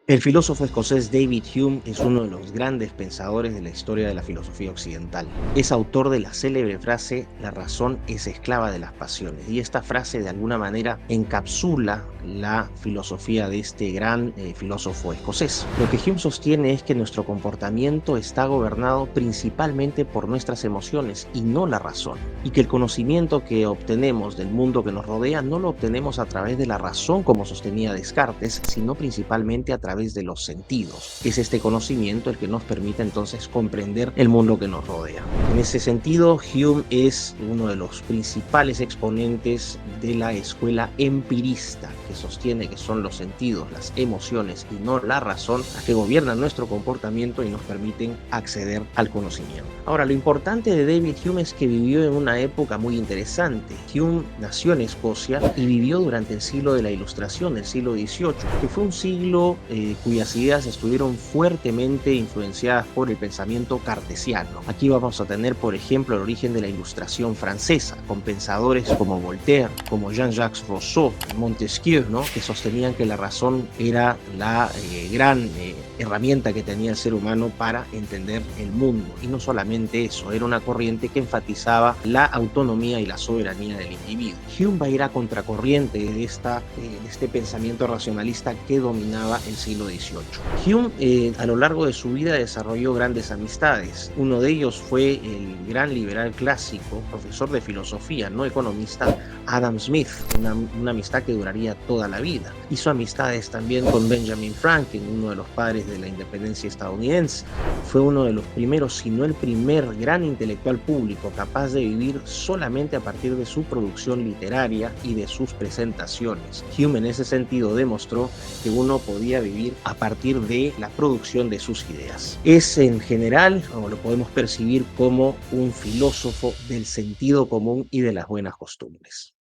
El filósofo escocés David Hume es uno de los grandes pensadores de la historia de la filosofía occidental. Es autor de la célebre frase "La razón es esclava de las pasiones", y esta frase de alguna manera encapsula la filosofía de este gran filósofo escocés. Lo que Hume sostiene es que nuestro comportamiento está gobernado principalmente por nuestras emociones y no la razón, y que el conocimiento que obtenemos del mundo que nos rodea no lo obtenemos a través de la razón como sostenía Descartes, sino principalmente a través de los sentidos. Es este conocimiento el que nos permite entonces comprender el mundo que nos rodea. En ese sentido, Hume es uno de los principales exponentes de la escuela empirista, que sostiene que son los sentidos, las emociones y no la razón las que gobiernan nuestro comportamiento y nos permiten acceder al conocimiento. Ahora, lo importante de David Hume es que vivió en una época muy interesante. Hume nació en Escocia y vivió durante el siglo de la Ilustración, el siglo XVIII, que fue un siglo cuyas ideas estuvieron fuertemente influenciadas por el pensamiento cartesiano. Aquí vamos a tener, por ejemplo, el origen de la Ilustración francesa, con pensadores como Voltaire, como Jean-Jacques Rousseau, Montesquieu, ¿no?, que sostenían que la razón era la gran herramienta que tenía el ser humano para entender el mundo. Y no solamente eso, era una corriente que enfatizaba la autonomía y la soberanía del individuo. Hume va a ir a contracorriente de este pensamiento racionalista que dominaba el siglo XVIII. Hume a lo largo de su vida desarrolló grandes amistades. Uno de ellos fue el gran liberal clásico, profesor de filosofía, no economista, Adam Smith, una amistad que duraría toda la vida. Hizo amistades también con Benjamin Franklin, uno de los padres de la independencia estadounidense. Fue uno de los primeros, si no el primer gran intelectual público capaz de vivir solamente a partir de su producción literaria y de sus presentaciones. Hume en ese sentido demostró que uno podía vivir a partir de la producción de sus ideas. Es en general, o lo podemos percibir como un filósofo del sentido común y de las buenas costumbres.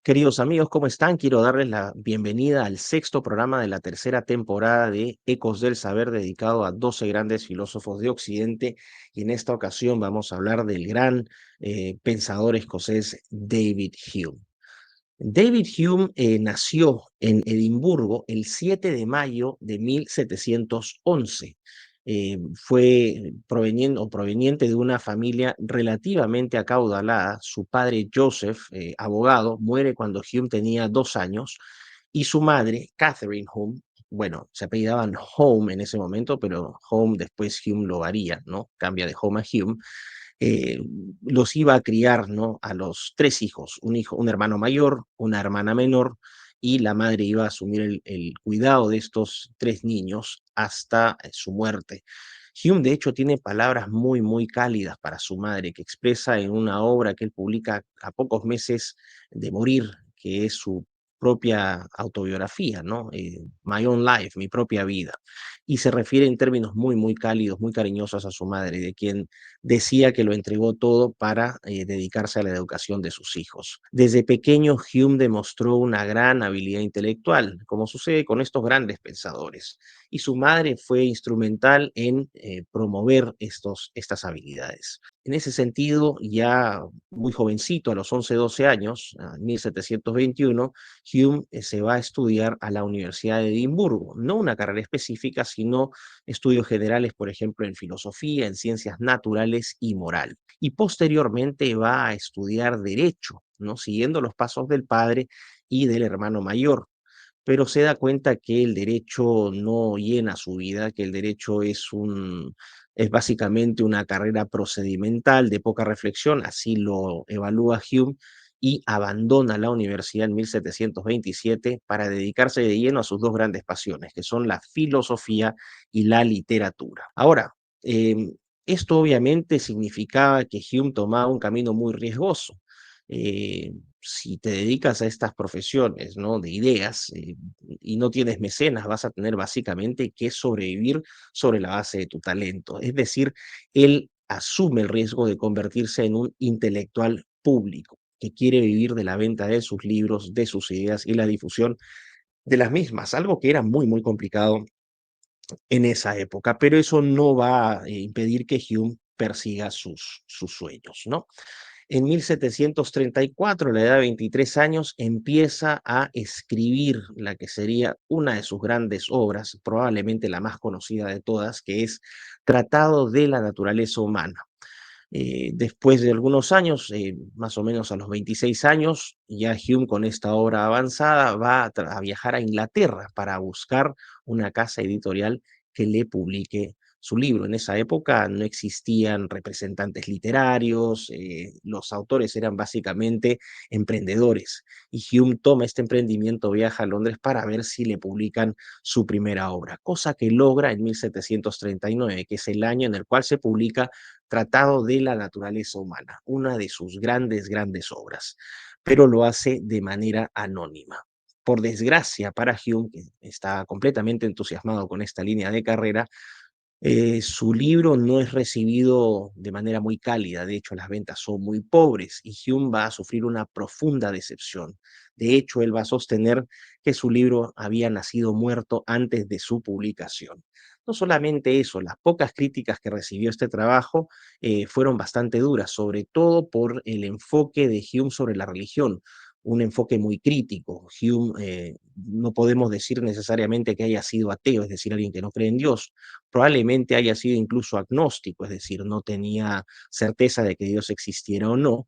Queridos amigos, ¿cómo están? Quiero darles la bienvenida al sexto programa de la tercera temporada de Ecos del Saber, dedicado a 12 grandes filósofos de Occidente. Y en esta ocasión vamos a hablar del gran pensador escocés David Hume. David Hume nació en Edimburgo el 7 de mayo de 1711. Fue proveniente de una familia relativamente acaudalada. Su padre Joseph, abogado, muere cuando Hume tenía 2 años, y su madre, Catherine Hume, bueno, se apellidaban Home en ese momento, pero Home después Hume lo varía, ¿no? Cambia de Home a Hume. eh, los iba a criar, ¿no?, a los 3 hijos, un hermano mayor, una hermana menor, y la madre iba a asumir el cuidado de estos 3 niños hasta su muerte. Hume, de hecho, tiene palabras muy, muy cálidas para su madre, que expresa en una obra que él publica a pocos meses de morir, que es su propia autobiografía, ¿no? My Own Life, mi propia vida. Y se refiere en términos muy, muy cálidos, muy cariñosos a su madre, de quien decía que lo entregó todo para dedicarse a la educación de sus hijos. Desde pequeño, Hume demostró una gran habilidad intelectual, como sucede con estos grandes pensadores, y su madre fue instrumental en promover estas habilidades. En ese sentido, ya muy jovencito, a los 11, 12 años, en 1721, Hume se va a estudiar a la Universidad de Edimburgo, no una carrera específica, sino estudios generales, por ejemplo, en filosofía, en ciencias naturales y moral. Y posteriormente va a estudiar derecho, ¿no?, siguiendo los pasos del padre y del hermano mayor, pero se da cuenta que el derecho no llena su vida, que el derecho es básicamente una carrera procedimental de poca reflexión, así lo evalúa Hume, y abandona la universidad en 1727 para dedicarse de lleno a sus dos grandes pasiones, que son la filosofía y la literatura. Ahora, esto obviamente significaba que Hume tomaba un camino muy riesgoso. si te dedicas a estas profesiones, ¿no? De ideas, y no tienes mecenas, vas a tener básicamente que sobrevivir sobre la base de tu talento. Es decir, él asume el riesgo de convertirse en un intelectual público que quiere vivir de la venta de sus libros, de sus ideas y la difusión de las mismas, algo que era muy, muy complicado en esa época, pero eso no va a impedir que Hume persiga sus sueños, ¿no? En 1734, a la edad de 23 años, empieza a escribir la que sería una de sus grandes obras, probablemente la más conocida de todas, que es Tratado de la Naturaleza Humana. Después de algunos años, más o menos a los 26 años, ya Hume con esta obra avanzada va a viajar a Inglaterra para buscar una casa editorial que le publique su libro. En esa época no existían representantes literarios, los autores eran básicamente emprendedores y Hume toma este emprendimiento, viaja a Londres para ver si le publican su primera obra, cosa que logra en 1739, que es el año en el cual se publica Tratado de la Naturaleza Humana, una de sus grandes, grandes obras, pero lo hace de manera anónima. Por desgracia para Hume, que está completamente entusiasmado con esta línea de carrera, su libro no es recibido de manera muy cálida, de hecho las ventas son muy pobres y Hume va a sufrir una profunda decepción. De hecho, él va a sostener que su libro había nacido muerto antes de su publicación. No solamente eso, las pocas críticas que recibió este trabajo fueron bastante duras, sobre todo por el enfoque de Hume sobre la religión, un enfoque muy crítico. Hume, no podemos decir necesariamente que haya sido ateo, es decir, alguien que no cree en Dios, probablemente haya sido incluso agnóstico, es decir, no tenía certeza de que Dios existiera o no,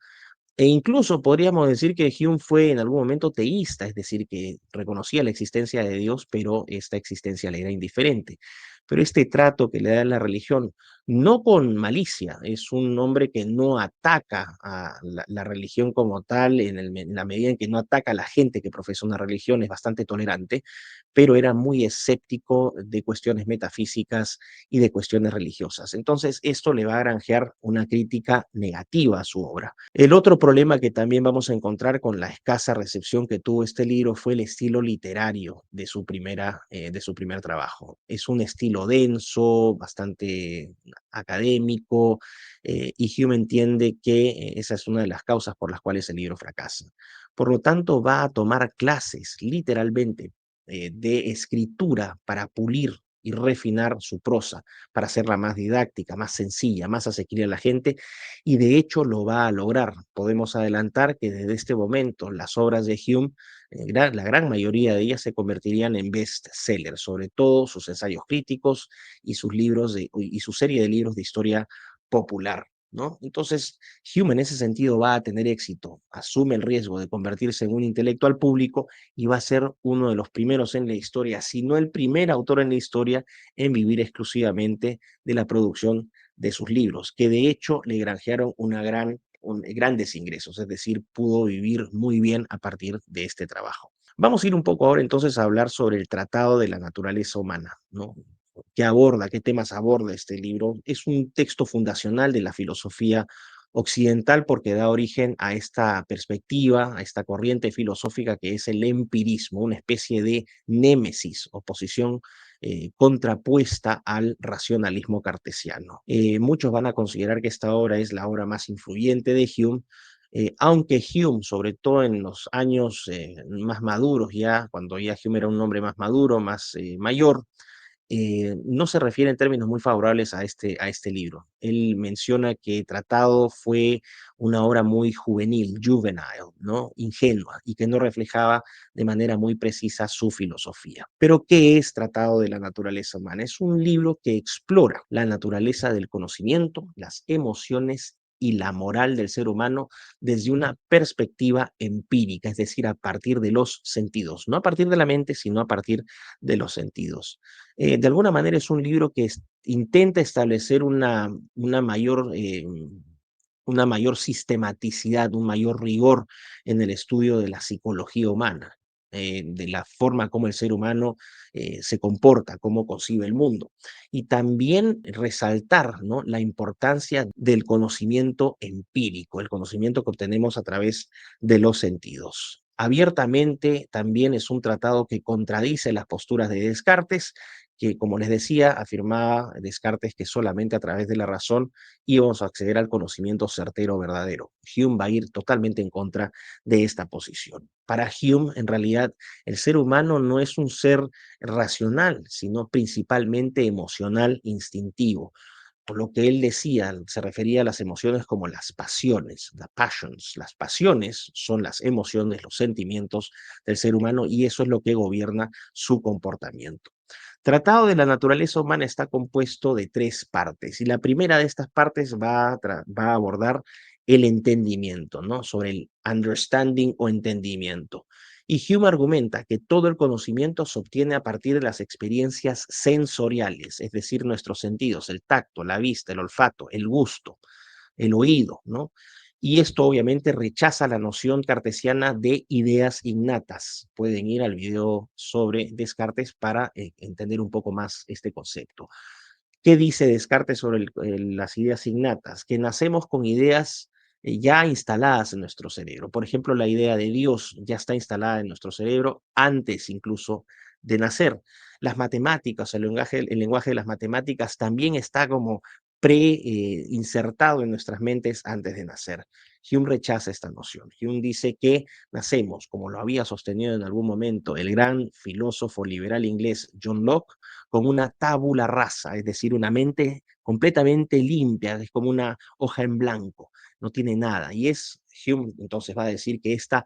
e incluso podríamos decir que Hume fue en algún momento teísta, es decir, que reconocía la existencia de Dios, pero esta existencia le era indiferente. Pero este trato que le da la religión, no con malicia, es un hombre que no ataca a la religión como tal, en la medida en que no ataca a la gente que profesa una religión, es bastante tolerante, pero era muy escéptico de cuestiones metafísicas y de cuestiones religiosas. Entonces, esto le va a granjear una crítica negativa a su obra. El otro problema que también vamos a encontrar con la escasa recepción que tuvo este libro fue el estilo literario de su primer trabajo. Es un estilo denso, bastante académico, y Hume entiende que esa es una de las causas por las cuales el libro fracasa. Por lo tanto, va a tomar clases, literalmente, de escritura para pulir y refinar su prosa, para hacerla más didáctica, más sencilla, más asequible a la gente, y de hecho lo va a lograr. Podemos adelantar que desde este momento las obras de Hume, la gran mayoría de ellas se convertirían en bestsellers, sobre todo sus ensayos críticos y sus libros y su serie de libros de historia popular, ¿no? Entonces, Hume en ese sentido va a tener éxito, asume el riesgo de convertirse en un intelectual público y va a ser uno de los primeros en la historia, si no el primer autor en la historia en vivir exclusivamente de la producción de sus libros, que de hecho le granjearon grandes ingresos, es decir, pudo vivir muy bien a partir de este trabajo. Vamos a ir un poco ahora entonces a hablar sobre el Tratado de la Naturaleza Humana, ¿no? ¿Qué aborda, qué temas aborda este libro? Es un texto fundacional de la filosofía occidental porque da origen a esta perspectiva, a esta corriente filosófica que es el empirismo, una especie de némesis, oposición contrapuesta al racionalismo cartesiano. Muchos van a considerar que esta obra es la obra más influyente de Hume, aunque Hume, sobre todo en los años más maduros, ya cuando ya Hume era un hombre más maduro, más mayor, no se refiere en términos muy favorables a este libro. Él menciona que Tratado fue una obra muy juvenil, juvenile, ¿no? Ingenua, y que no reflejaba de manera muy precisa su filosofía. Pero, ¿qué es Tratado de la Naturaleza Humana? Es un libro que explora la naturaleza del conocimiento, las emociones y la moral del ser humano desde una perspectiva empírica, es decir, a partir de los sentidos, no a partir de la mente, sino a partir de los sentidos. De alguna manera es un libro que intenta establecer una mayor sistematicidad, un mayor rigor en el estudio de la psicología humana. de la forma como el ser humano se comporta, cómo concibe el mundo. Y también resaltar, ¿no?, la importancia del conocimiento empírico, el conocimiento que obtenemos a través de los sentidos. Abiertamente también es un tratado que contradice las posturas de Descartes, que, como les decía, afirmaba Descartes que solamente a través de la razón íbamos a acceder al conocimiento certero verdadero. Hume va a ir totalmente en contra de esta posición. Para Hume, en realidad, el ser humano no es un ser racional, sino principalmente emocional, instintivo. Por lo que él decía, se refería a las emociones como las pasiones, the passions. Las pasiones son las emociones, los sentimientos del ser humano y eso es lo que gobierna su comportamiento. Tratado de la naturaleza humana está compuesto de tres partes y la primera de estas partes va a abordar el entendimiento, ¿no? Sobre el understanding o entendimiento. Y Hume argumenta que todo el conocimiento se obtiene a partir de las experiencias sensoriales, es decir, nuestros sentidos, el tacto, la vista, el olfato, el gusto, el oído, ¿no? Y esto obviamente rechaza la noción cartesiana de ideas innatas. Pueden ir al video sobre Descartes para entender un poco más este concepto. ¿Qué dice Descartes sobre las ideas innatas? Que nacemos con ideas ya instaladas en nuestro cerebro. Por ejemplo, la idea de Dios ya está instalada en nuestro cerebro antes incluso de nacer. Las matemáticas, el lenguaje de las matemáticas también está como pre-insertado en nuestras mentes antes de nacer. Hume rechaza esta noción. Hume dice que nacemos, como lo había sostenido en algún momento el gran filósofo liberal inglés John Locke, con una tabula rasa, es decir, una mente completamente limpia, es como una hoja en blanco, no tiene nada. Y Hume entonces va a decir que esta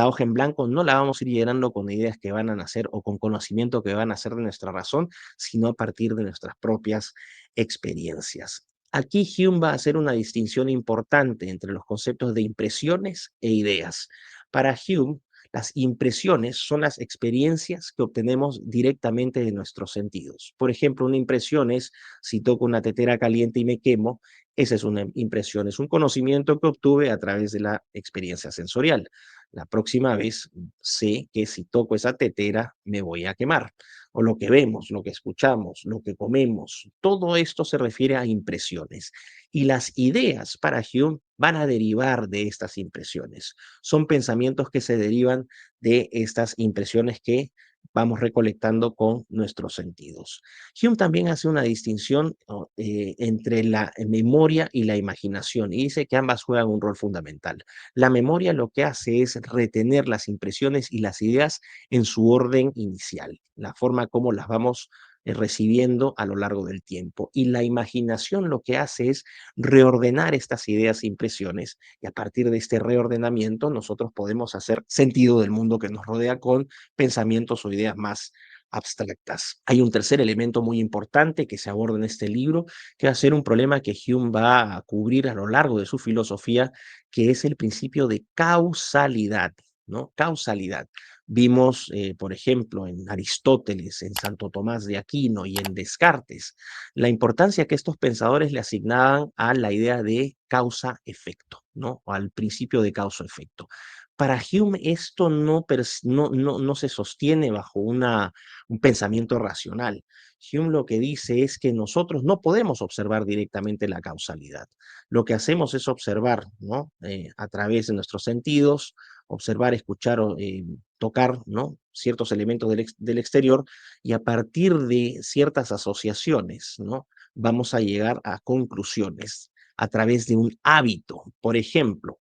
hoja en blanco no la vamos a ir llenando con ideas que van a nacer o con conocimiento que van a nacer de nuestra razón, sino a partir de nuestras propias experiencias. Aquí Hume va a hacer una distinción importante entre los conceptos de impresiones e ideas. Para Hume, las impresiones son las experiencias que obtenemos directamente de nuestros sentidos. Por ejemplo, una impresión es si toco una tetera caliente y me quemo, esa es una impresión, es un conocimiento que obtuve a través de la experiencia sensorial. La próxima vez sé que si toco esa tetera me voy a quemar. O lo que vemos, lo que escuchamos, lo que comemos, todo esto se refiere a impresiones. Y las ideas para Hume van a derivar de estas impresiones. Son pensamientos que se derivan de estas impresiones que vamos recolectando con nuestros sentidos. Hume también hace una distinción entre la memoria y la imaginación y dice que ambas juegan un rol fundamental. La memoria lo que hace es retener las impresiones y las ideas en su orden inicial, la forma como las vamos recibiendo a lo largo del tiempo. Y la imaginación lo que hace es reordenar estas ideas e impresiones y a partir de este reordenamiento nosotros podemos hacer sentido del mundo que nos rodea con pensamientos o ideas más abstractas. Hay un tercer elemento muy importante que se aborda en este libro, que va a ser un problema que Hume va a cubrir a lo largo de su filosofía, que es el principio de causalidad, ¿no? Causalidad. Vimos, por ejemplo, en Aristóteles, en Santo Tomás de Aquino y en Descartes, la importancia que estos pensadores le asignaban a la idea de causa-efecto, ¿no? O al principio de causa-efecto. Para Hume esto no se sostiene bajo un pensamiento racional. Hume lo que dice es que nosotros no podemos observar directamente la causalidad. Lo que hacemos es observar, ¿no? A través de nuestros sentidos, observar, escuchar, tocar, ¿no? Ciertos elementos del exterior y a partir de ciertas asociaciones, ¿no? Vamos a llegar a conclusiones a través de un hábito. Por ejemplo,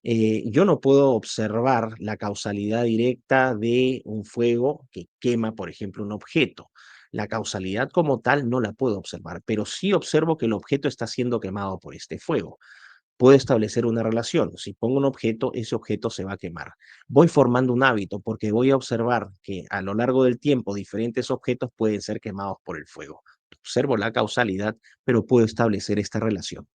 yo no puedo observar la causalidad directa de un fuego que quema, por ejemplo, un objeto. La causalidad como tal no la puedo observar, pero sí observo que el objeto está siendo quemado por este fuego. Puedo establecer una relación. Si pongo un objeto, ese objeto se va a quemar. Voy formando un hábito porque voy a observar que a lo largo del tiempo diferentes objetos pueden ser quemados por el fuego. Observo la causalidad, pero puedo establecer esta relación.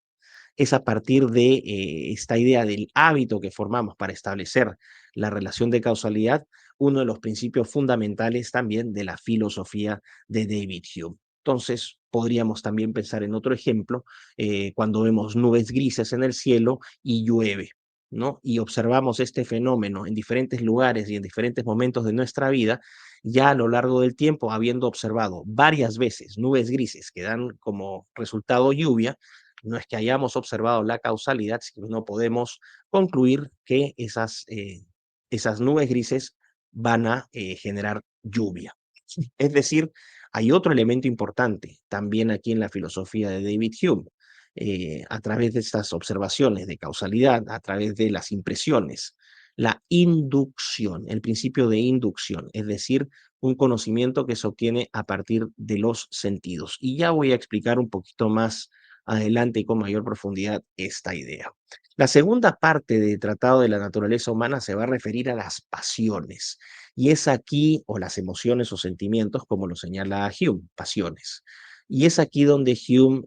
Es a partir de esta idea del hábito que formamos para establecer la relación de causalidad, uno de los principios fundamentales también de la filosofía de David Hume. Entonces, podríamos también pensar en otro ejemplo, cuando vemos nubes grises en el cielo y llueve. ¿no? Y observamos este fenómeno en diferentes lugares y en diferentes momentos de nuestra vida, ya a lo largo del tiempo, habiendo observado varias veces nubes grises que dan como resultado lluvia, no es que hayamos observado la causalidad, sino no podemos concluir que esas nubes grises van a generar lluvia. Es decir, hay otro elemento importante también aquí en la filosofía de David Hume. A través de estas observaciones de causalidad, a través de las impresiones, la inducción, el principio de inducción, es decir, un conocimiento que se obtiene a partir de los sentidos. Y ya voy a explicar un poquito más adelante y con mayor profundidad esta idea. La segunda parte del Tratado de la Naturaleza Humana se va a referir a las pasiones. Y es aquí, o las emociones o sentimientos, como lo señala Hume, pasiones. Y es aquí donde Hume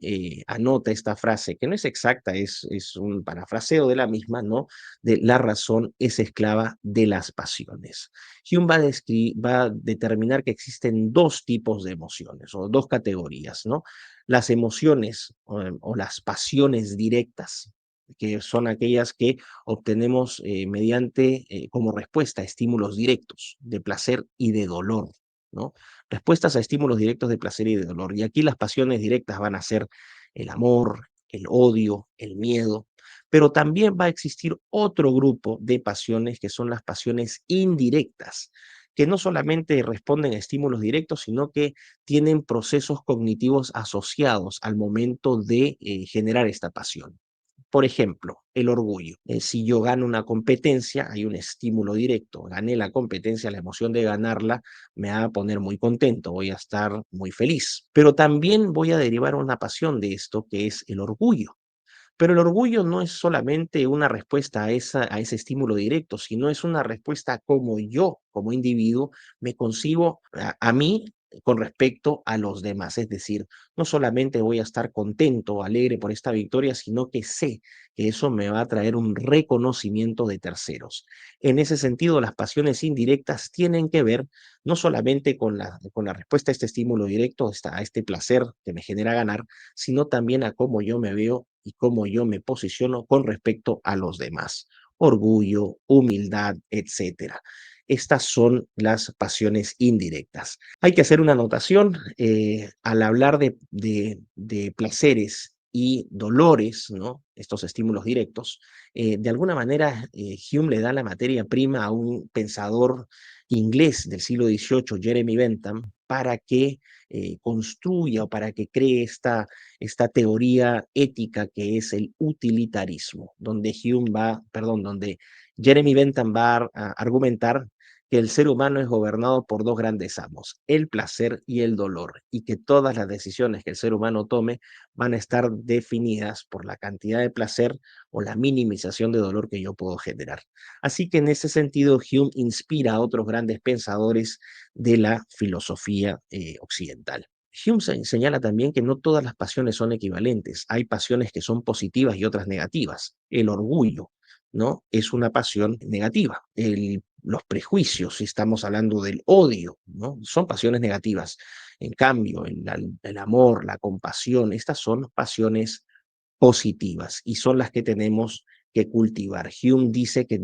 anota esta frase, que no es exacta, es un parafraseo de la misma, ¿no? De la razón es esclava de las pasiones. Hume va a determinar que existen dos tipos de emociones, o dos categorías, ¿no? Las emociones o las pasiones directas, que son aquellas que obtenemos mediante, como respuesta a estímulos directos de placer y de dolor, ¿no? Respuestas a estímulos directos de placer y de dolor. Y aquí las pasiones directas van a ser el amor, el odio, el miedo, pero también va a existir otro grupo de pasiones que son las pasiones indirectas, que no solamente responden a estímulos directos, sino que tienen procesos cognitivos asociados al momento de generar esta pasión. Por ejemplo, el orgullo. Si yo gano una competencia, hay un estímulo directo. Gané la competencia, la emoción de ganarla me va a poner muy contento, voy a estar muy feliz. Pero también voy a derivar una pasión de esto, que es el orgullo. Pero el orgullo no es solamente una respuesta a ese estímulo directo, sino es una respuesta como yo, como individuo, me concibo a mí con respecto a los demás. Es decir, no solamente voy a estar contento, alegre por esta victoria, sino que sé que eso me va a traer un reconocimiento de terceros. En ese sentido, las pasiones indirectas tienen que ver no solamente con la respuesta a este estímulo directo, a este placer que me genera ganar, sino también a cómo yo me veo y cómo yo me posiciono con respecto a los demás. Orgullo, humildad, etcétera. Estas son las pasiones indirectas. Hay que hacer una anotación al hablar de placeres y dolores, ¿no? Estos estímulos directos. De alguna manera, Hume le da la materia prima a un pensador inglés del siglo XVIII, Jeremy Bentham, para que construya o para que cree esta teoría ética que es el utilitarismo, donde donde Jeremy Bentham va a argumentar que el ser humano es gobernado por dos grandes amos, el placer y el dolor, y que todas las decisiones que el ser humano tome van a estar definidas por la cantidad de placer o la minimización de dolor que yo puedo generar. Así que en ese sentido, Hume inspira a otros grandes pensadores de la filosofía occidental. Hume señala también que no todas las pasiones son equivalentes. Hay pasiones que son positivas y otras negativas. El orgullo, ¿no? Es una pasión negativa. Los prejuicios, si estamos hablando del odio, ¿no? Son pasiones negativas. En cambio, el amor, la compasión, estas son pasiones positivas y son las que tenemos que cultivar. Hume dice que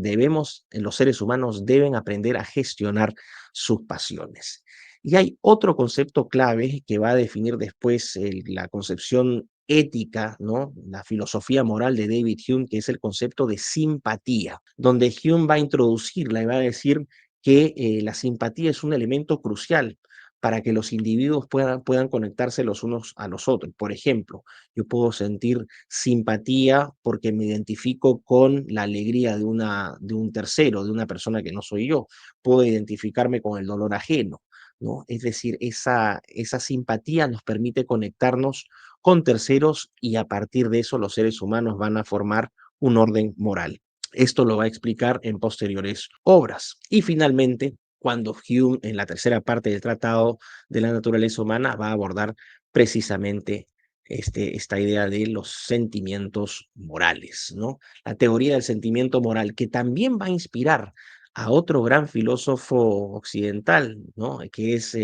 los seres humanos deben aprender a gestionar sus pasiones. Y hay otro concepto clave que va a definir después la concepción ética, ¿no? La filosofía moral de David Hume, que es el concepto de simpatía, donde Hume va a introducirla y va a decir que la simpatía es un elemento crucial para que los individuos puedan conectarse los unos a los otros. Por ejemplo, yo puedo sentir simpatía porque me identifico con la alegría de un tercero, de una persona que no soy yo. Puedo identificarme con el dolor ajeno, ¿no? Es decir, esa simpatía nos permite conectarnos con terceros y a partir de eso los seres humanos van a formar un orden moral. Esto lo va a explicar en posteriores obras. Y finalmente, cuando Hume en la tercera parte del Tratado de la Naturaleza Humana va a abordar precisamente esta idea de los sentimientos morales, ¿no? La teoría del sentimiento moral, que también va a inspirar a otro gran filósofo occidental, ¿no? Que es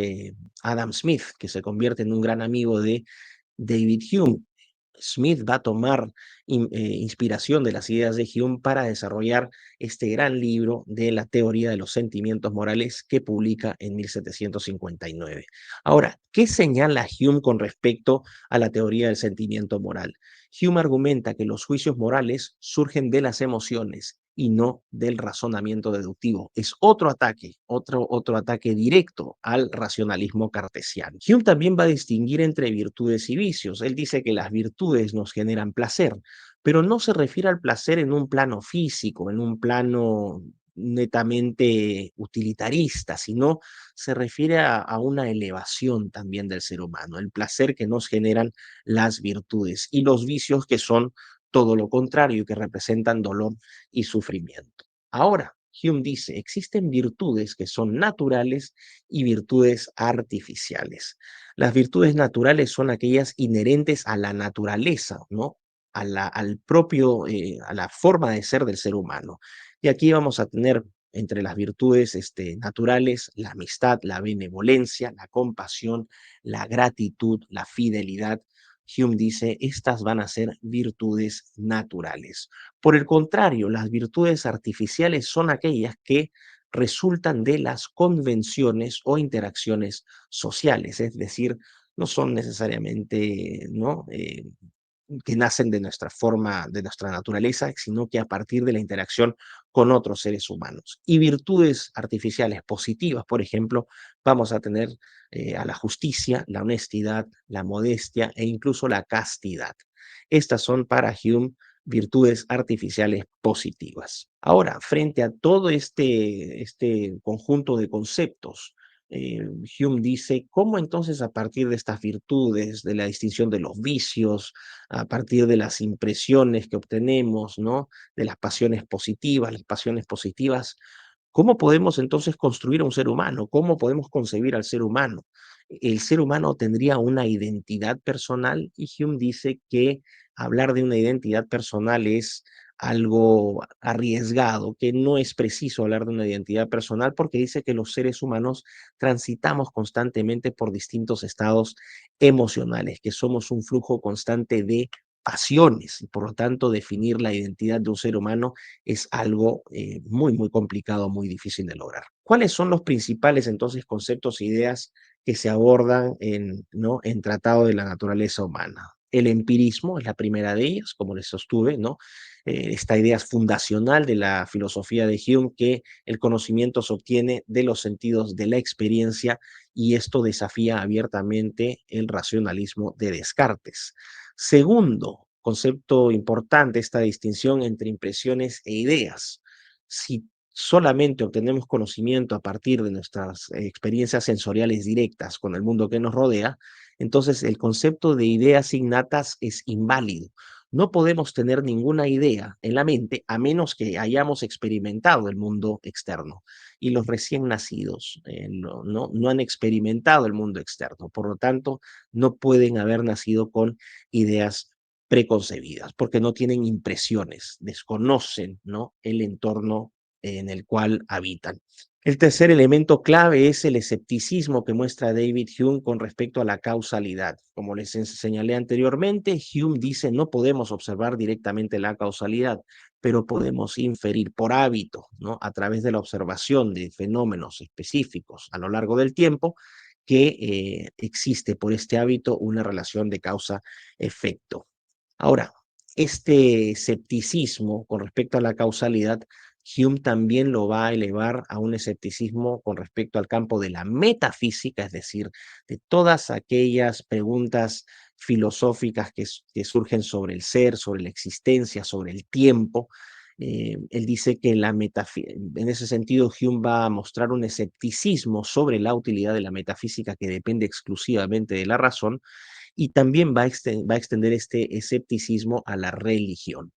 Adam Smith, que se convierte en un gran amigo de David Hume. Smith va a tomar inspiración de las ideas de Hume para desarrollar este gran libro de la teoría de los sentimientos morales que publica en 1759. Ahora, ¿qué señala Hume con respecto a la teoría del sentimiento moral? Hume argumenta que los juicios morales surgen de las emociones y no del razonamiento deductivo. Es otro ataque directo al racionalismo cartesiano. Hume también va a distinguir entre virtudes y vicios. Él dice que las virtudes nos generan placer, pero no se refiere al placer en un plano físico, en un plano netamente utilitarista, sino se refiere a una elevación también del ser humano, el placer que nos generan las virtudes y los vicios que son todo lo contrario y que representan dolor y sufrimiento. Ahora, Hume dice, existen virtudes que son naturales y virtudes artificiales. Las virtudes naturales son aquellas inherentes a la naturaleza, ¿no? A la forma de ser del ser humano. Y aquí vamos a tener entre las virtudes naturales la amistad, la benevolencia, la compasión, la gratitud, la fidelidad. Hume dice, estas van a ser virtudes naturales. Por el contrario, las virtudes artificiales son aquellas que resultan de las convenciones o interacciones sociales, es decir, no son necesariamente, ¿no? Que nacen de nuestra forma, de nuestra naturaleza, sino que a partir de la interacción con otros seres humanos. Y virtudes artificiales positivas, por ejemplo, vamos a tener a la justicia, la honestidad, la modestia e incluso la castidad. Estas son para Hume virtudes artificiales positivas. Ahora, frente a todo este conjunto de conceptos, Hume dice, ¿cómo entonces a partir de estas virtudes, de la distinción de los vicios, a partir de las impresiones que obtenemos, ¿no? De las pasiones positivas, ¿cómo podemos entonces construir a un ser humano? ¿Cómo podemos concebir al ser humano? El ser humano tendría una identidad personal y Hume dice que hablar de una identidad personal es algo arriesgado, que no es preciso hablar de una identidad personal porque dice que los seres humanos transitamos constantemente por distintos estados emocionales, que somos un flujo constante de pasiones y por lo tanto definir la identidad de un ser humano es algo muy complicado, muy difícil de lograr. ¿Cuáles son los principales entonces conceptos e ideas que se abordan ¿no? en Tratado de la Naturaleza Humana? El empirismo es la primera de ellas, como les sostuve, ¿no? Esta idea es fundacional de la filosofía de Hume, que el conocimiento se obtiene de los sentidos de la experiencia y esto desafía abiertamente el racionalismo de Descartes. Segundo concepto importante, esta distinción entre impresiones e ideas. Si solamente obtenemos conocimiento a partir de nuestras experiencias sensoriales directas con el mundo que nos rodea, entonces el concepto de ideas innatas es inválido. No podemos tener ninguna idea en la mente a menos que hayamos experimentado el mundo externo. Y los recién nacidos no han experimentado el mundo externo. Por lo tanto, no pueden haber nacido con ideas preconcebidas, porque no tienen impresiones, desconocen, ¿no? El entorno en el cual habitan. El tercer elemento clave es el escepticismo que muestra David Hume con respecto a la causalidad. Como les señalé anteriormente, Hume dice no podemos observar directamente la causalidad, pero podemos inferir por hábito, ¿no? A través de la observación de fenómenos específicos a lo largo del tiempo, que existe por este hábito una relación de causa-efecto. Ahora, este escepticismo con respecto a la causalidad, Hume también lo va a elevar a un escepticismo con respecto al campo de la metafísica, es decir, de todas aquellas preguntas filosóficas que surgen sobre el ser, sobre la existencia, sobre el tiempo. Él dice que en ese sentido Hume va a mostrar un escepticismo sobre la utilidad de la metafísica que depende exclusivamente de la razón y también va a extender este escepticismo a la religión.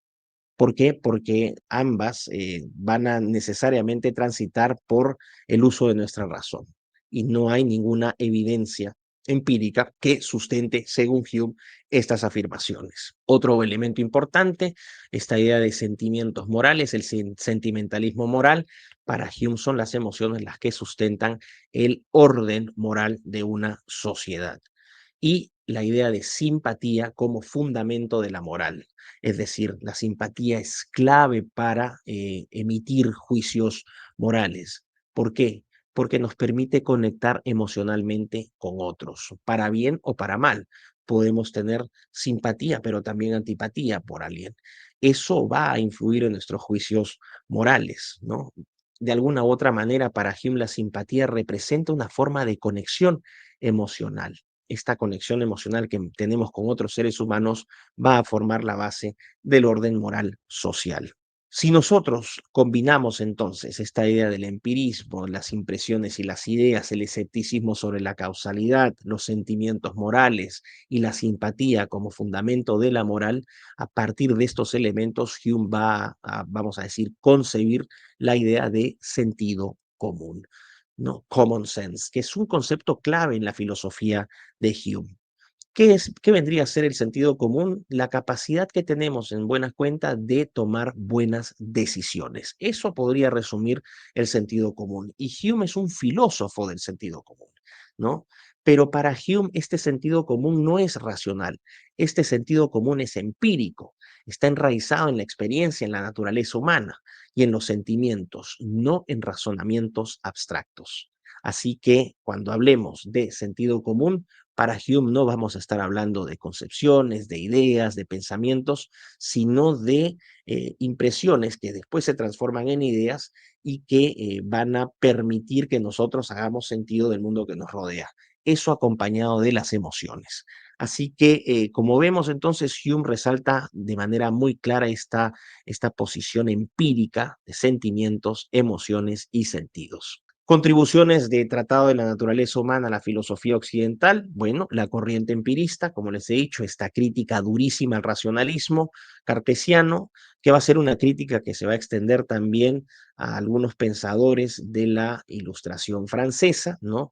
¿Por qué? Porque ambas van a necesariamente transitar por el uso de nuestra razón y no hay ninguna evidencia empírica que sustente, según Hume, estas afirmaciones. Otro elemento importante, esta idea de sentimientos morales, el sentimentalismo moral, para Hume son las emociones las que sustentan el orden moral de una sociedad. Y la idea de simpatía como fundamento de la moral. Es decir, la simpatía es clave para emitir juicios morales. ¿Por qué? Porque nos permite conectar emocionalmente con otros, para bien o para mal. Podemos tener simpatía, pero también antipatía por alguien. Eso va a influir en nuestros juicios morales, ¿no? De alguna u otra manera, para Hume, la simpatía representa una forma de conexión emocional. Esta conexión emocional que tenemos con otros seres humanos va a formar la base del orden moral social. Si nosotros combinamos entonces esta idea del empirismo, las impresiones y las ideas, el escepticismo sobre la causalidad, los sentimientos morales y la simpatía como fundamento de la moral, a partir de estos elementos Hume va a, vamos a decir, concebir la idea de sentido común, ¿no? Common sense, que es un concepto clave en la filosofía de Hume. ¿Qué vendría a ser el sentido común? La capacidad que tenemos en buena cuenta de tomar buenas decisiones. Eso podría resumir el sentido común. Y Hume es un filósofo del sentido común, ¿no? Pero para Hume este sentido común no es racional. Este sentido común es empírico. Está enraizado en la experiencia, en la naturaleza humana y en los sentimientos, no en razonamientos abstractos. Así que cuando hablemos de sentido común, para Hume no vamos a estar hablando de concepciones, de ideas, de pensamientos, sino de impresiones que después se transforman en ideas y que van a permitir que nosotros hagamos sentido del mundo que nos rodea. Eso acompañado de las emociones. Así que, como vemos entonces, Hume resalta de manera muy clara esta posición empírica de sentimientos, emociones y sentidos. Contribuciones de Tratado de la Naturaleza Humana a la filosofía occidental. Bueno, la corriente empirista, como les he dicho, esta crítica durísima al racionalismo cartesiano, que va a ser una crítica que se va a extender también a algunos pensadores de la Ilustración francesa, ¿no?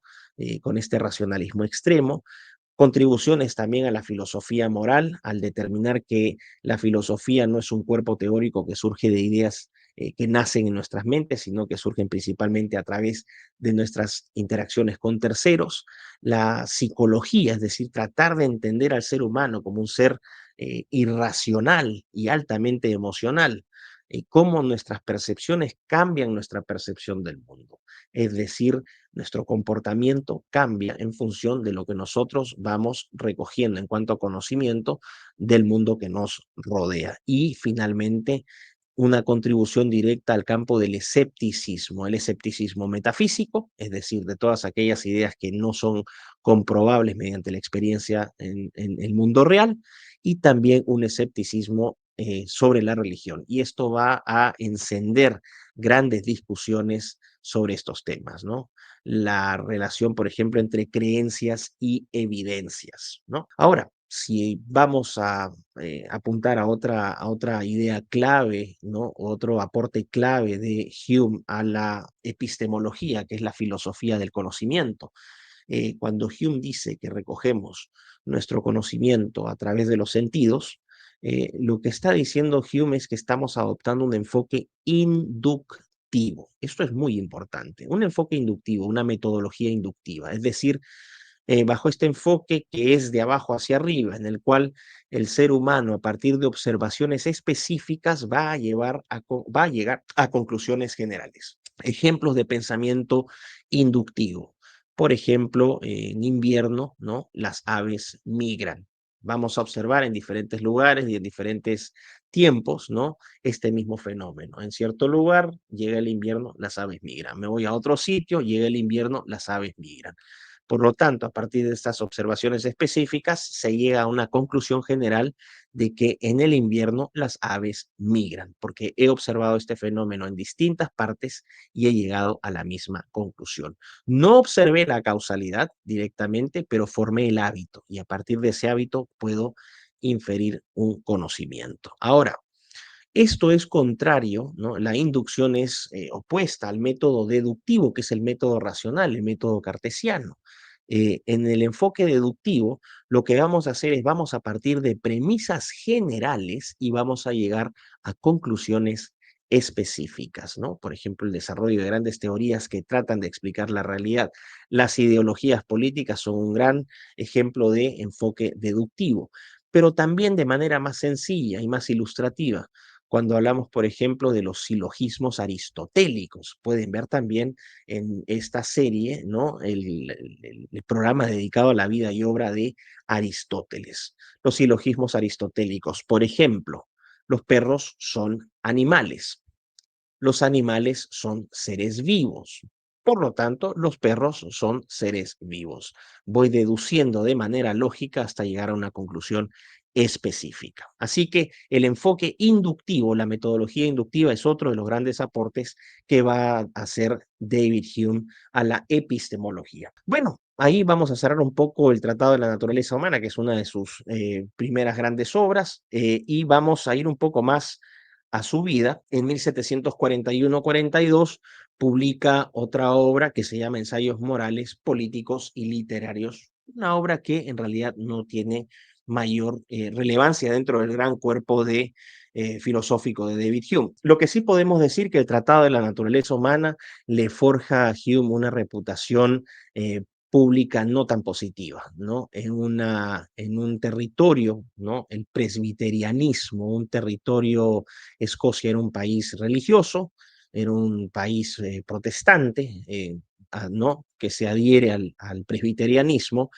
Con este racionalismo extremo. Contribuciones también a la filosofía moral, al determinar que la filosofía no es un cuerpo teórico que surge de ideas que nacen en nuestras mentes, sino que surgen principalmente a través de nuestras interacciones con terceros. La psicología, es decir, tratar de entender al ser humano como un ser irracional y altamente emocional, cómo nuestras percepciones cambian nuestra percepción del mundo. Es decir, nuestro comportamiento cambia en función de lo que nosotros vamos recogiendo en cuanto a conocimiento del mundo que nos rodea. Y finalmente, una contribución directa al campo del escepticismo, el escepticismo metafísico, es decir, de todas aquellas ideas que no son comprobables mediante la experiencia en el mundo real, y también un escepticismo sobre la religión. Y esto va a encender grandes discusiones sobre estos temas, ¿no? La relación, por ejemplo, entre creencias y evidencias, ¿no? Ahora, si vamos a apuntar a otra idea clave, ¿no? Otro aporte clave de Hume a la epistemología, que es la filosofía del conocimiento. Cuando Hume dice que recogemos nuestro conocimiento a través de los sentidos, lo que está diciendo Hume es que estamos adoptando un enfoque inductivo. Esto es muy importante. Un enfoque inductivo, una metodología inductiva. Es decir, bajo este enfoque que es de abajo hacia arriba, en el cual el ser humano, a partir de observaciones específicas, va a llegar a conclusiones generales. Ejemplos de pensamiento inductivo. Por ejemplo, en invierno, ¿no? Las aves migran. Vamos a observar en diferentes lugares y en diferentes tiempos, ¿no? Este mismo fenómeno. En cierto lugar llega el invierno, las aves migran. Me voy a otro sitio, llega el invierno, las aves migran. Por lo tanto, a partir de estas observaciones específicas, se llega a una conclusión general de que en el invierno las aves migran, porque he observado este fenómeno en distintas partes y he llegado a la misma conclusión. No observé la causalidad directamente, pero formé el hábito y a partir de ese hábito puedo inferir un conocimiento. Ahora, esto es contrario, ¿no? La inducción es opuesta al método deductivo, que es el método racional, el método cartesiano. En el enfoque deductivo, lo que vamos a hacer es vamos a partir de premisas generales y vamos a llegar a conclusiones específicas, ¿no? Por ejemplo, el desarrollo de grandes teorías que tratan de explicar la realidad. Las ideologías políticas son un gran ejemplo de enfoque deductivo, pero también de manera más sencilla y más ilustrativa. Cuando hablamos, por ejemplo, de los silogismos aristotélicos, pueden ver también en esta serie, ¿no? El programa dedicado a la vida y obra de Aristóteles. Los silogismos aristotélicos, por ejemplo, los perros son animales. Los animales son seres vivos. Por lo tanto, los perros son seres vivos. Voy deduciendo de manera lógica hasta llegar a una conclusión específica. Así que el enfoque inductivo, la metodología inductiva es otro de los grandes aportes que va a hacer David Hume a la epistemología. Bueno, ahí vamos a cerrar un poco el Tratado de la Naturaleza Humana, que es una de sus primeras grandes obras, y vamos a ir un poco más a su vida. En 1741-42 publica otra obra que se llama Ensayos Morales, Políticos y Literarios, una obra que en realidad no tiene mayor relevancia dentro del gran cuerpo de, filosófico de David Hume. Lo que sí podemos decir que el Tratado de la Naturaleza Humana le forja a Hume una reputación pública no tan positiva, ¿no? En un territorio, ¿no? El presbiterianismo, un territorio, Escocia era un país religioso, era un país protestante, ¿no? Que se adhiere al presbiterianismo.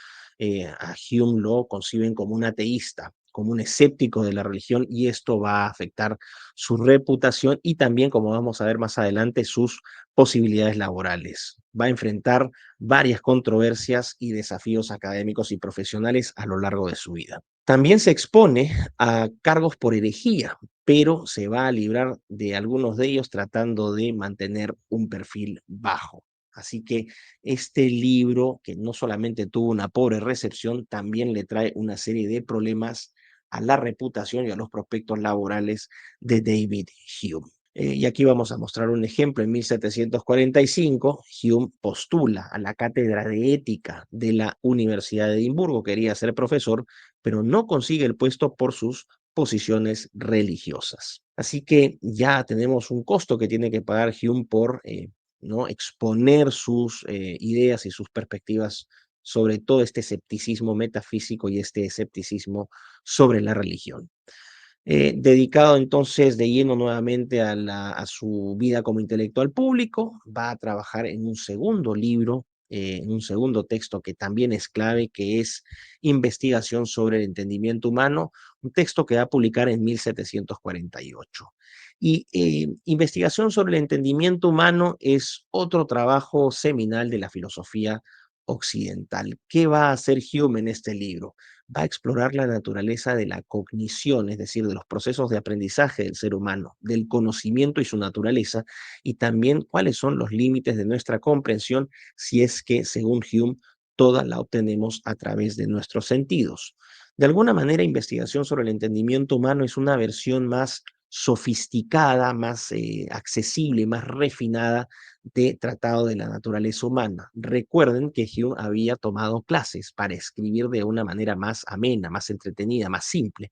A Hume lo conciben como un ateísta, como un escéptico de la religión, y esto va a afectar su reputación y también, como vamos a ver más adelante, sus posibilidades laborales. Va a enfrentar varias controversias y desafíos académicos y profesionales a lo largo de su vida. También se expone a cargos por herejía, pero se va a librar de algunos de ellos tratando de mantener un perfil bajo. Así que este libro, que no solamente tuvo una pobre recepción, también le trae una serie de problemas a la reputación y a los prospectos laborales de David Hume. Y aquí vamos a mostrar un ejemplo. En 1745, Hume postula a la cátedra de ética de la Universidad de Edimburgo. Quería ser profesor, pero no consigue el puesto por sus posiciones religiosas. Así que ya tenemos un costo que tiene que pagar Hume por ¿no? exponer sus ideas y sus perspectivas sobre todo este escepticismo metafísico y este escepticismo sobre la religión. Dedicado entonces de lleno nuevamente a su vida como intelectual público, va a trabajar en un segundo libro, en un segundo texto que también es clave, que es Investigación sobre el entendimiento humano, un texto que va a publicar en 1748. Y Investigación sobre el entendimiento humano es otro trabajo seminal de la filosofía occidental. ¿Qué va a hacer Hume en este libro? Va a explorar la naturaleza de la cognición, es decir, de los procesos de aprendizaje del ser humano, del conocimiento y su naturaleza, y también cuáles son los límites de nuestra comprensión si es que, según Hume, toda la obtenemos a través de nuestros sentidos. De alguna manera, investigación sobre el entendimiento humano es una versión más sofisticada, más accesible, más refinada de Tratado de la Naturaleza Humana. Recuerden que Hume había tomado clases para escribir de una manera más amena, más entretenida, más simple.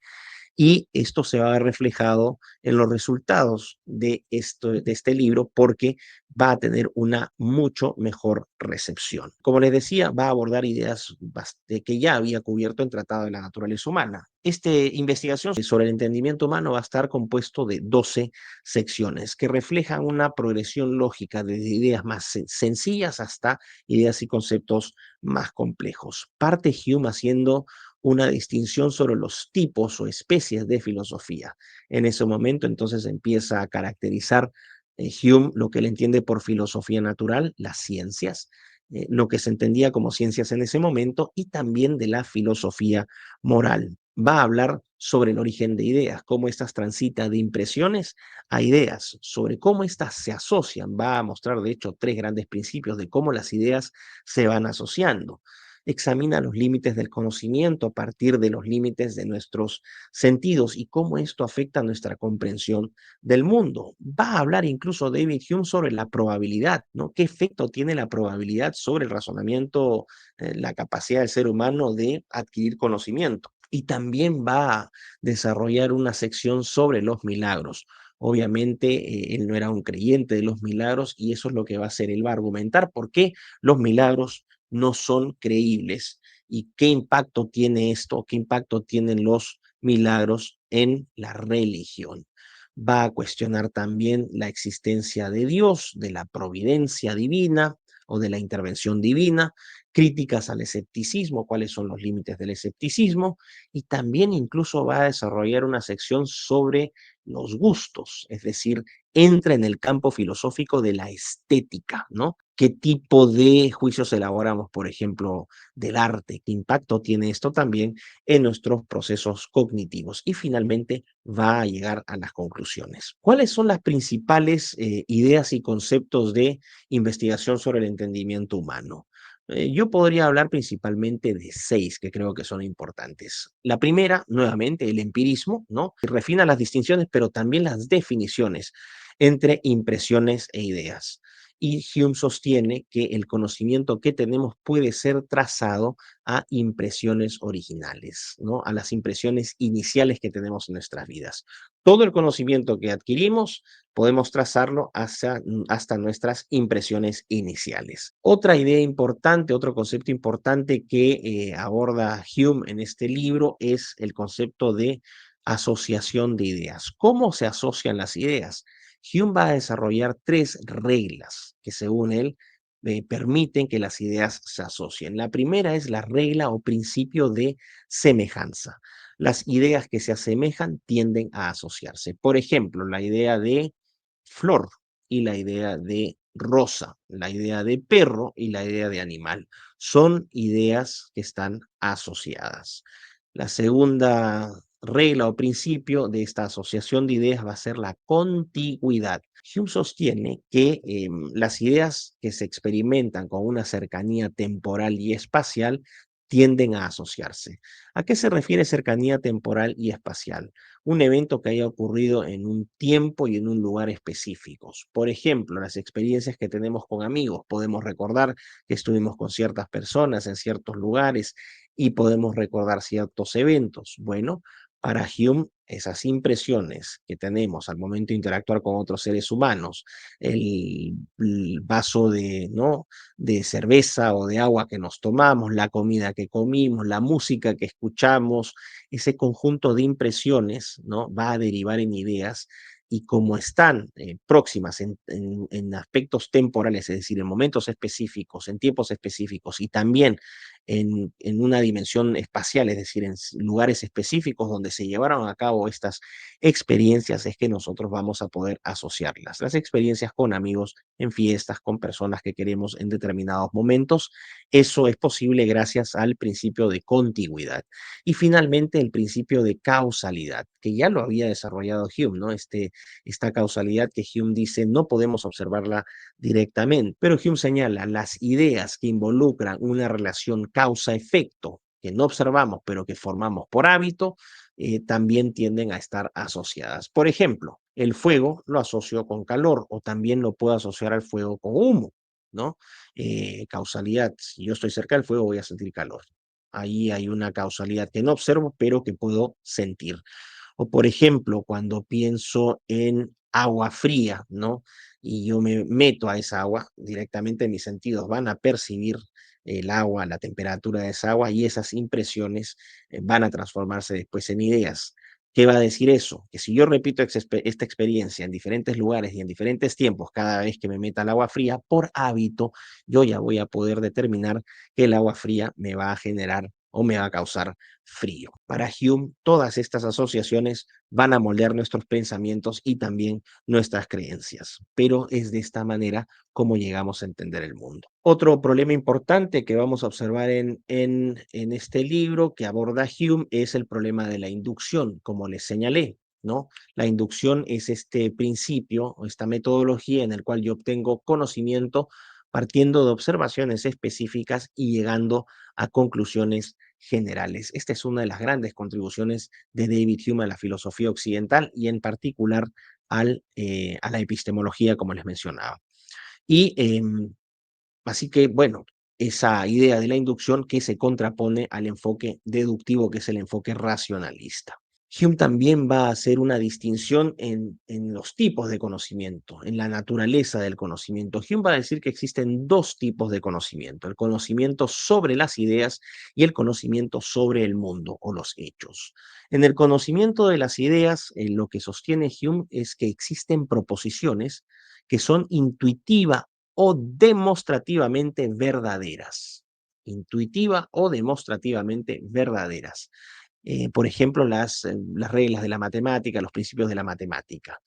Y esto se va a ver reflejado en los resultados de este libro porque va a tener una mucho mejor recepción. Como les decía, va a abordar ideas que ya había cubierto en Tratado de la Naturaleza Humana. Esta investigación sobre el entendimiento humano va a estar compuesto de 12 secciones que reflejan una progresión lógica desde ideas más sencillas hasta ideas y conceptos más complejos. Parte Hume haciendo una distinción sobre los tipos o especies de filosofía. En ese momento entonces empieza a caracterizar Hume lo que él entiende por filosofía natural, las ciencias, lo que se entendía como ciencias en ese momento y también de la filosofía moral. Va a hablar sobre el origen de ideas, cómo éstas transitan de impresiones a ideas, sobre cómo éstas se asocian. Va a mostrar, de hecho, tres grandes principios de cómo las ideas se van asociando. Examina los límites del conocimiento a partir de los límites de nuestros sentidos y cómo esto afecta nuestra comprensión del mundo. Va a hablar incluso David Hume sobre la probabilidad, ¿no? ¿Qué efecto tiene la probabilidad sobre el razonamiento, la capacidad del ser humano de adquirir conocimiento? Y también va a desarrollar una sección sobre los milagros, Obviamente, él no era un creyente de los milagros y eso es lo que va a hacer. Él va a argumentar por qué los milagros no son creíbles y qué impacto tiene esto, qué impacto tienen los milagros en la religión. Va a cuestionar también la existencia de Dios, de la providencia divina o de la intervención divina, críticas al escepticismo, cuáles son los límites del escepticismo, y también incluso va a desarrollar una sección sobre los gustos, es decir, entra en el campo filosófico de la estética, ¿no? ¿Qué tipo de juicios elaboramos, por ejemplo, del arte? ¿Qué impacto tiene esto también en nuestros procesos cognitivos? Y finalmente va a llegar a las conclusiones. ¿Cuáles son las principales ideas y conceptos de investigación sobre el entendimiento humano? Yo podría hablar principalmente de 6 que creo que son importantes. La primera, nuevamente, el empirismo, ¿no? Que refina las distinciones, pero también las definiciones entre impresiones e ideas. Y Hume sostiene que el conocimiento que tenemos puede ser trazado a impresiones originales, ¿no? A las impresiones iniciales que tenemos en nuestras vidas. Todo el conocimiento que adquirimos podemos trazarlo hasta nuestras impresiones iniciales. Otra idea importante, otro concepto importante que aborda Hume en este libro es el concepto de asociación de ideas. ¿Cómo se asocian las ideas? Hume va a desarrollar 3 reglas que según él permiten que las ideas se asocien. La primera es la regla o principio de semejanza. Las ideas que se asemejan tienden a asociarse. Por ejemplo, la idea de flor y la idea de rosa, la idea de perro y la idea de animal. Son ideas que están asociadas. La segunda regla o principio de esta asociación de ideas va a ser la contigüidad. Hume sostiene que las ideas que se experimentan con una cercanía temporal y espacial tienden a asociarse. ¿A qué se refiere cercanía temporal y espacial? Un evento que haya ocurrido en un tiempo y en un lugar específicos. Por ejemplo, las experiencias que tenemos con amigos. Podemos recordar que estuvimos con ciertas personas en ciertos lugares y podemos recordar ciertos eventos. Bueno, para Hume, esas impresiones que tenemos al momento de interactuar con otros seres humanos, el vaso de, ¿no? de cerveza o de agua que nos tomamos, la comida que comimos, la música que escuchamos, ese conjunto de impresiones, ¿no? va a derivar en ideas y como están próximas en aspectos temporales, es decir, en momentos específicos, en tiempos específicos y también en una dimensión espacial, es decir, en lugares específicos donde se llevaron a cabo estas experiencias, es que nosotros vamos a poder asociarlas. Las experiencias con amigos, en fiestas, con personas que queremos en determinados momentos, eso es posible gracias al principio de contigüidad. Y finalmente el principio de causalidad, que ya lo había desarrollado Hume, ¿no? Esta causalidad que Hume dice no podemos observarla directamente, pero Hume señala las ideas que involucran una relación causa-efecto que no observamos, pero que formamos por hábito, también tienden a estar asociadas. Por ejemplo, el fuego lo asocio con calor o también lo puedo asociar al fuego con humo, ¿no? Causalidad, si yo estoy cerca del fuego voy a sentir calor. Ahí hay una causalidad que no observo, pero que puedo sentir. O por ejemplo, cuando pienso en agua fría, ¿no? Y yo me meto a esa agua, directamente mis sentidos van a percibir el agua, la temperatura de esa agua y esas impresiones van a transformarse después en ideas. ¿Qué va a decir eso? Que si yo repito esta experiencia en diferentes lugares y en diferentes tiempos, cada vez que me meta al agua fría, por hábito, yo ya voy a poder determinar que el agua fría me va a generar o me va a causar frío. Para Hume, todas estas asociaciones van a moldear nuestros pensamientos y también nuestras creencias, pero es de esta manera como llegamos a entender el mundo. Otro problema importante que vamos a observar en este libro que aborda Hume es el problema de la inducción, como les señalé. ¿No? La inducción es este principio o esta metodología en el cual yo obtengo conocimiento partiendo de observaciones específicas y llegando a conclusiones generales. Esta es una de las grandes contribuciones de David Hume a la filosofía occidental y en particular a la epistemología, como les mencionaba. Y así que, bueno, esa idea de la inducción que se contrapone al enfoque deductivo, que es el enfoque racionalista. Hume también va a hacer una distinción en los tipos de conocimiento, en la naturaleza del conocimiento. Hume va a decir que existen dos tipos de conocimiento: el conocimiento sobre las ideas y el conocimiento sobre el mundo o los hechos. En el conocimiento de las ideas, lo que sostiene Hume es que existen proposiciones que son intuitiva o demostrativamente verdaderas. Intuitiva o demostrativamente verdaderas. Por ejemplo, las reglas de la matemática, los principios de la matemática.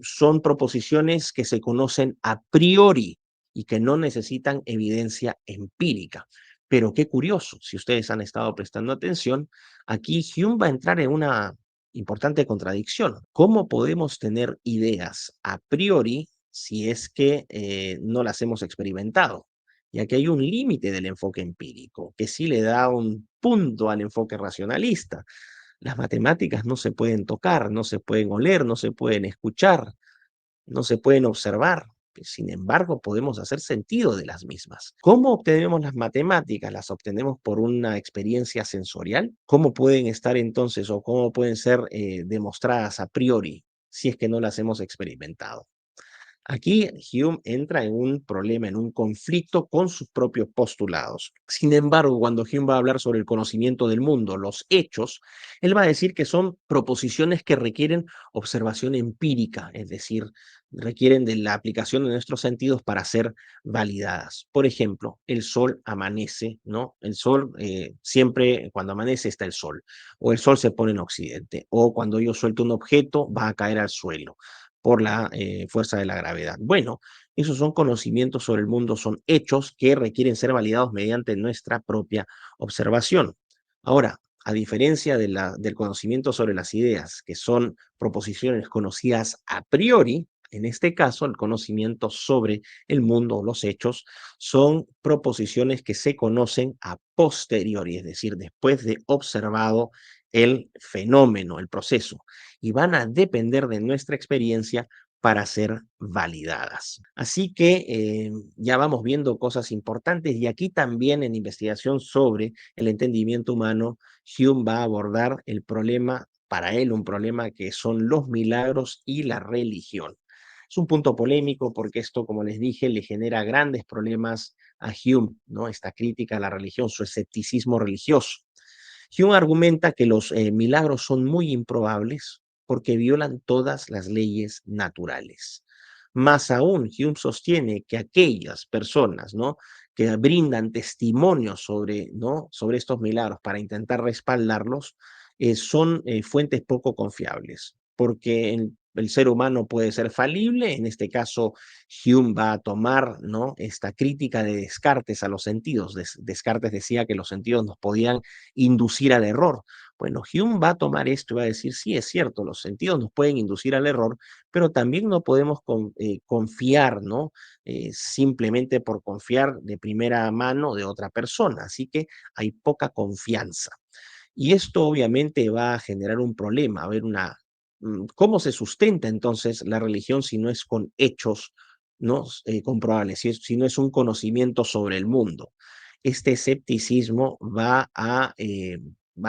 Son proposiciones que se conocen a priori y que no necesitan evidencia empírica. Pero qué curioso, si ustedes han estado prestando atención, aquí Hume va a entrar en una importante contradicción. ¿Cómo podemos tener ideas a priori si es que no las hemos experimentado? Ya que hay un límite del enfoque empírico, que sí le da un punto al enfoque racionalista. Las matemáticas no se pueden tocar, no se pueden oler, no se pueden escuchar, no se pueden observar. Sin embargo, podemos hacer sentido de las mismas. ¿Cómo obtenemos las matemáticas? ¿Las obtenemos por una experiencia sensorial? ¿Cómo pueden estar entonces o cómo pueden ser demostradas a priori si es que no las hemos experimentado? Aquí Hume entra en un problema, en un conflicto con sus propios postulados. Sin embargo, cuando Hume va a hablar sobre el conocimiento del mundo, los hechos, él va a decir que son proposiciones que requieren observación empírica, es decir, requieren de la aplicación de nuestros sentidos para ser validadas. Por ejemplo, el sol amanece, ¿no? El sol, siempre cuando amanece está el sol, o el sol se pone en occidente, o cuando yo suelto un objeto va a caer al suelo por la fuerza de la gravedad. Bueno, esos son conocimientos sobre el mundo, son hechos que requieren ser validados mediante nuestra propia observación. Ahora, a diferencia del conocimiento sobre las ideas, que son proposiciones conocidas a priori, en este caso, el conocimiento sobre el mundo o los hechos son proposiciones que se conocen a posteriori, es decir, después de observado el fenómeno, el proceso, y van a depender de nuestra experiencia para ser validadas. Así que ya vamos viendo cosas importantes y aquí también en investigación sobre el entendimiento humano, Hume va a abordar el problema, para él un problema que son los milagros y la religión. Es un punto polémico porque esto, como les dije, le genera grandes problemas a Hume, ¿no? Esta crítica a la religión, su escepticismo religioso. Hume argumenta que los milagros son muy improbables porque violan todas las leyes naturales. Más aún, Hume sostiene que aquellas personas, ¿no?, que brindan testimonio sobre, ¿no?, sobre estos milagros para intentar respaldarlos, son fuentes poco confiables, porque el ser humano puede ser falible. En este caso, Hume va a tomar, ¿no?, esta crítica de Descartes a los sentidos. Descartes decía que los sentidos nos podían inducir al error. Bueno, Hume va a tomar esto y va a decir, sí, es cierto, los sentidos nos pueden inducir al error, pero también no podemos confiar, ¿no? Simplemente por confiar de primera mano de otra persona. Así que hay poca confianza. Y esto obviamente va a generar un problema, a ver ¿cómo se sustenta entonces la religión si no es con hechos, ¿no?, comprobables, si no es un conocimiento sobre el mundo? Este escepticismo va a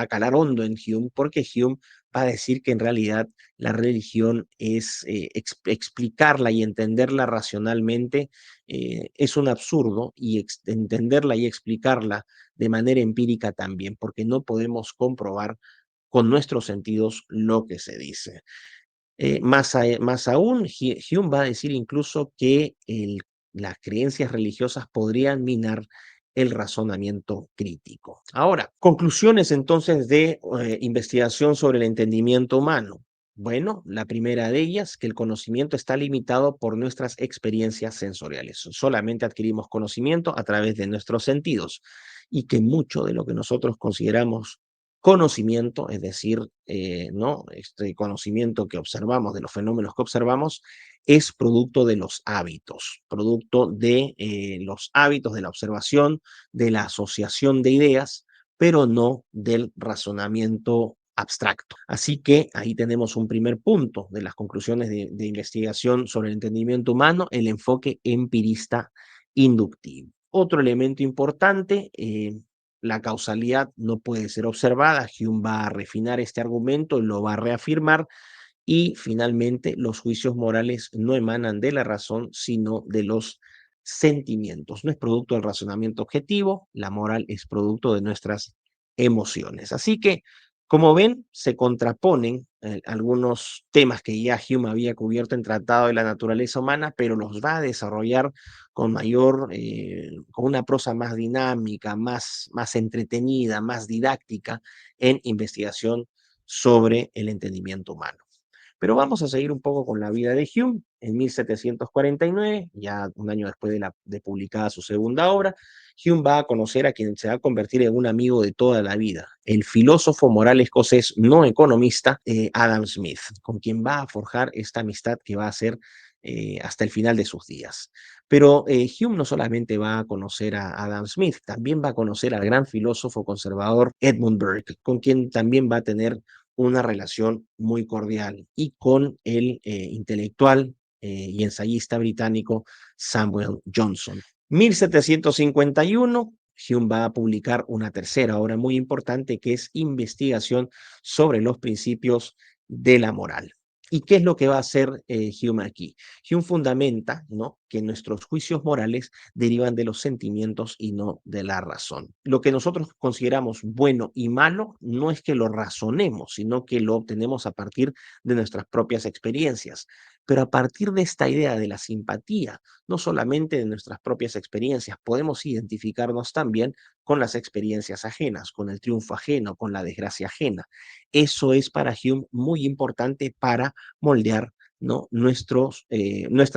calar hondo en Hume, porque Hume va a decir que en realidad la religión es explicarla y entenderla racionalmente, es un absurdo, y entenderla y explicarla de manera empírica también, porque no podemos comprobar con nuestros sentidos lo que se dice. Más aún, Hume va a decir incluso que las creencias religiosas podrían minar el razonamiento crítico. Ahora, conclusiones entonces de investigación sobre el entendimiento humano. Bueno, la primera de ellas, que el conocimiento está limitado por nuestras experiencias sensoriales. Solamente adquirimos conocimiento a través de nuestros sentidos, y que mucho de lo que nosotros consideramos conocimiento, es decir, ¿no?, este conocimiento que observamos, de los fenómenos que observamos, es producto de los hábitos, producto de los hábitos de la observación, de la asociación de ideas, pero no del razonamiento abstracto. Así que ahí tenemos un primer punto de las conclusiones de investigación sobre el entendimiento humano: el enfoque empirista inductivo. Otro elemento importante, la causalidad no puede ser observada. Hume va a refinar este argumento, lo va a reafirmar y finalmente los juicios morales no emanan de la razón, sino de los sentimientos. No es producto del razonamiento objetivo, la moral es producto de nuestras emociones. Así que, como ven, se contraponen algunos temas que ya Hume había cubierto en Tratado de la Naturaleza Humana, pero los va a desarrollar con con una prosa más dinámica, más entretenida, más didáctica en investigación sobre el entendimiento humano. Pero vamos a seguir un poco con la vida de Hume. En 1749, ya un año después de publicada su segunda obra, Hume va a conocer a quien se va a convertir en un amigo de toda la vida, el filósofo moral escocés no economista Adam Smith, con quien va a forjar esta amistad que va a ser hasta el final de sus días. Pero Hume no solamente va a conocer a Adam Smith, también va a conocer al gran filósofo conservador Edmund Burke, con quien también va a tener una relación muy cordial, y con el intelectual y ensayista británico Samuel Johnson. 1751, Hume va a publicar una tercera obra muy importante que es Investigación sobre los principios de la moral. ¿Y qué es lo que va a hacer Hume aquí? Hume fundamenta, ¿no?, que nuestros juicios morales derivan de los sentimientos y no de la razón. Lo que nosotros consideramos bueno y malo no es que lo razonemos, sino que lo obtenemos a partir de nuestras propias experiencias. Pero a partir de esta idea de la simpatía, no solamente de nuestras propias experiencias, podemos identificarnos también con las experiencias ajenas, con el triunfo ajeno, con la desgracia ajena. Eso es para Hume muy importante para moldear, ¿no?, nuestras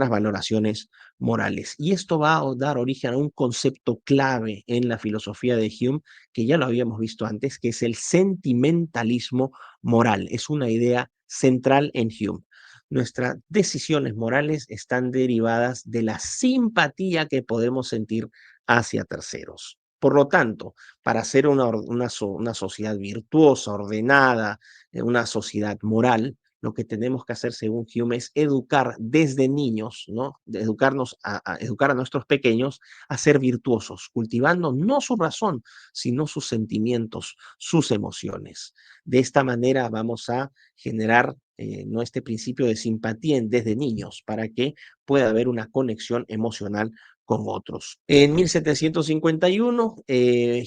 valoraciones morales. Y esto va a dar origen a un concepto clave en la filosofía de Hume, que ya lo habíamos visto antes, que es el sentimentalismo moral. Es una idea central en Hume. Nuestras decisiones morales están derivadas de la simpatía que podemos sentir hacia terceros. Por lo tanto, para ser una sociedad virtuosa, ordenada, una sociedad moral, lo que tenemos que hacer, según Hume, es educar desde niños, ¿no? Educar a nuestros pequeños a ser virtuosos, cultivando no su razón, sino sus sentimientos, sus emociones. De esta manera vamos a generar ¿no?, este principio de simpatía desde niños para que pueda haber una conexión emocional con otros. En 1751,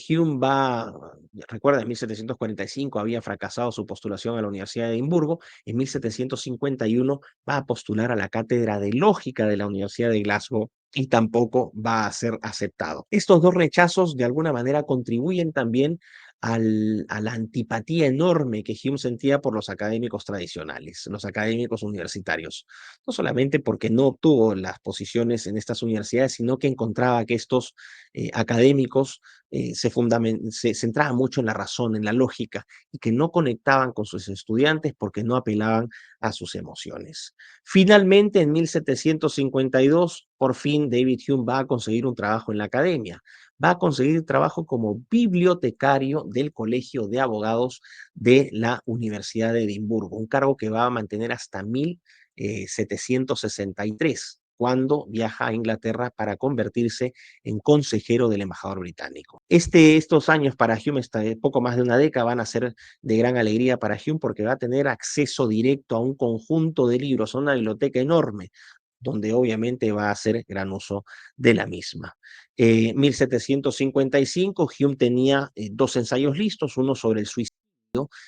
Hume recuerda, en 1745 había fracasado su postulación a la Universidad de Edimburgo. En 1751 va a postular a la cátedra de lógica de la Universidad de Glasgow y tampoco va a ser aceptado. Estos dos rechazos de alguna manera contribuyen también a la antipatía enorme que Hume sentía por los académicos tradicionales, los académicos universitarios. No solamente porque no obtuvo las posiciones en estas universidades, sino que encontraba que estos académicos se centraban mucho en la razón, en la lógica, y que no conectaban con sus estudiantes porque no apelaban a sus emociones. Finalmente, en 1752, por fin David Hume va a conseguir un trabajo en la academia. Va a conseguir trabajo como bibliotecario del Colegio de Abogados de la Universidad de Edimburgo, un cargo que va a mantener hasta 1763, cuando viaja a Inglaterra para convertirse en consejero del embajador británico. Estos años para Hume, poco más de una década, van a ser de gran alegría para Hume porque va a tener acceso directo a un conjunto de libros, a una biblioteca enorme, donde obviamente va a hacer gran uso de la misma. 1755, Hume tenía dos ensayos listos, uno sobre el suicidio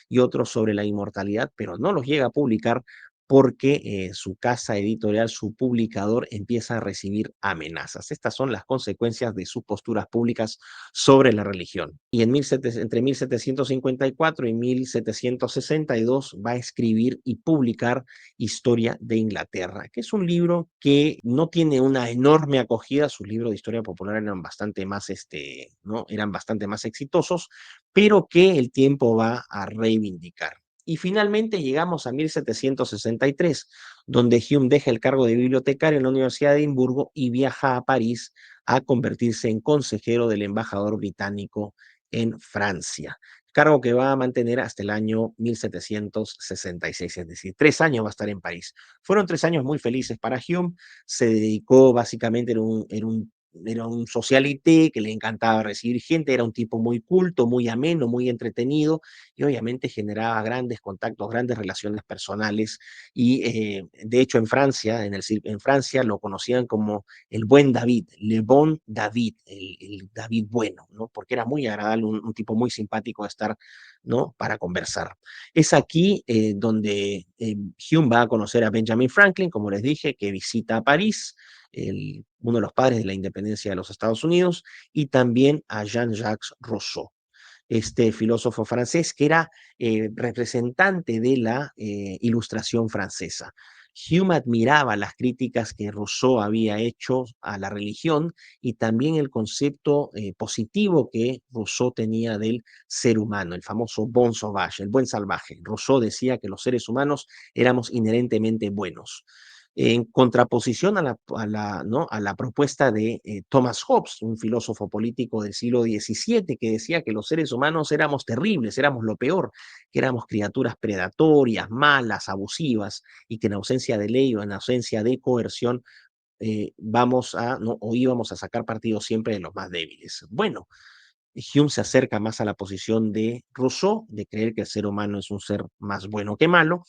y otro sobre la inmortalidad, pero no los llega a publicar porque su casa editorial, su publicador, empieza a recibir amenazas. Estas son las consecuencias de sus posturas públicas sobre la religión. Y entre 1754 y 1762 va a escribir y publicar Historia de Inglaterra, que es un libro que no tiene una enorme acogida. Sus libros de historia popular ¿no?, eran bastante más exitosos, pero que el tiempo va a reivindicar. Y finalmente llegamos a 1763, donde Hume deja el cargo de bibliotecario en la Universidad de Edimburgo y viaja a París a convertirse en consejero del embajador británico en Francia, cargo que va a mantener hasta el año 1766, es decir, 3 años va a estar en París. Fueron 3 años muy felices para Hume. Se dedicó básicamente, era un socialité que le encantaba recibir gente, era un tipo muy culto, muy ameno, muy entretenido y obviamente generaba grandes contactos, grandes relaciones personales y de hecho en Francia, en Francia lo conocían como el buen David, Le Bon David, el David bueno, ¿no? Porque era muy agradable, un tipo muy simpático de estar, ¿no? Para conversar. Es aquí donde Hume va a conocer a Benjamin Franklin, como les dije, que visita a París, uno de los padres de la independencia de los Estados Unidos, y también a Jean-Jacques Rousseau, este filósofo francés que era representante de la Ilustración francesa. Hume admiraba las críticas que Rousseau había hecho a la religión y también el concepto positivo que Rousseau tenía del ser humano, el famoso bon sauvage, el buen salvaje. Rousseau decía que los seres humanos éramos inherentemente buenos en contraposición ¿no? a la propuesta de Thomas Hobbes, un filósofo político del siglo XVII, que decía que los seres humanos éramos terribles, éramos lo peor, que éramos criaturas predatorias, malas, abusivas, y que en ausencia de ley o en ausencia de coerción ¿no? o íbamos a sacar partido siempre de los más débiles. Bueno, Hume se acerca más a la posición de Rousseau, de creer que el ser humano es un ser más bueno que malo,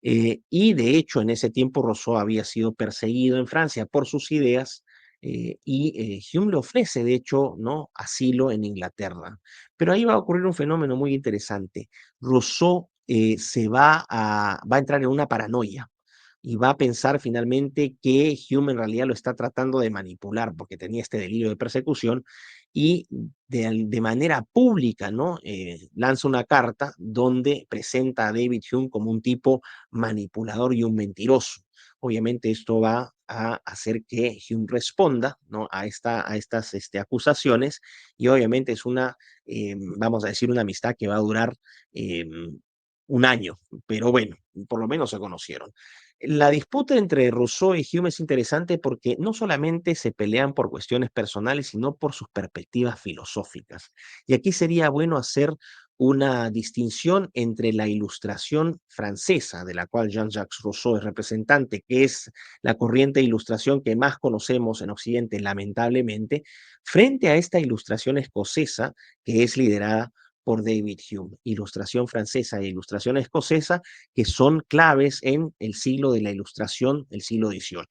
y de hecho, en ese tiempo Rousseau había sido perseguido en Francia por sus ideas y Hume le ofrece, de hecho, ¿no? asilo en Inglaterra. Pero ahí va a ocurrir un fenómeno muy interesante. Rousseau va a entrar en una paranoia y va a pensar finalmente que Hume en realidad lo está tratando de manipular porque tenía este delirio de persecución y de manera pública, ¿no? Lanza una carta donde presenta a David Hume como un tipo manipulador y un mentiroso. Obviamente esto va a hacer que Hume responda, ¿no? a estas acusaciones y obviamente es una, vamos a decir, una amistad que va a durar eh, un año, pero bueno, por lo menos se conocieron. La disputa entre Rousseau y Hume es interesante porque no solamente se pelean por cuestiones personales, sino por sus perspectivas filosóficas. Y aquí sería bueno hacer una distinción entre la ilustración francesa, de la cual Jean-Jacques Rousseau es representante, que es la corriente de ilustración que más conocemos en Occidente, lamentablemente, frente a esta ilustración escocesa que es liderada por David Hume, ilustración francesa e ilustración escocesa, que son claves en el siglo de la ilustración, el siglo XVIII.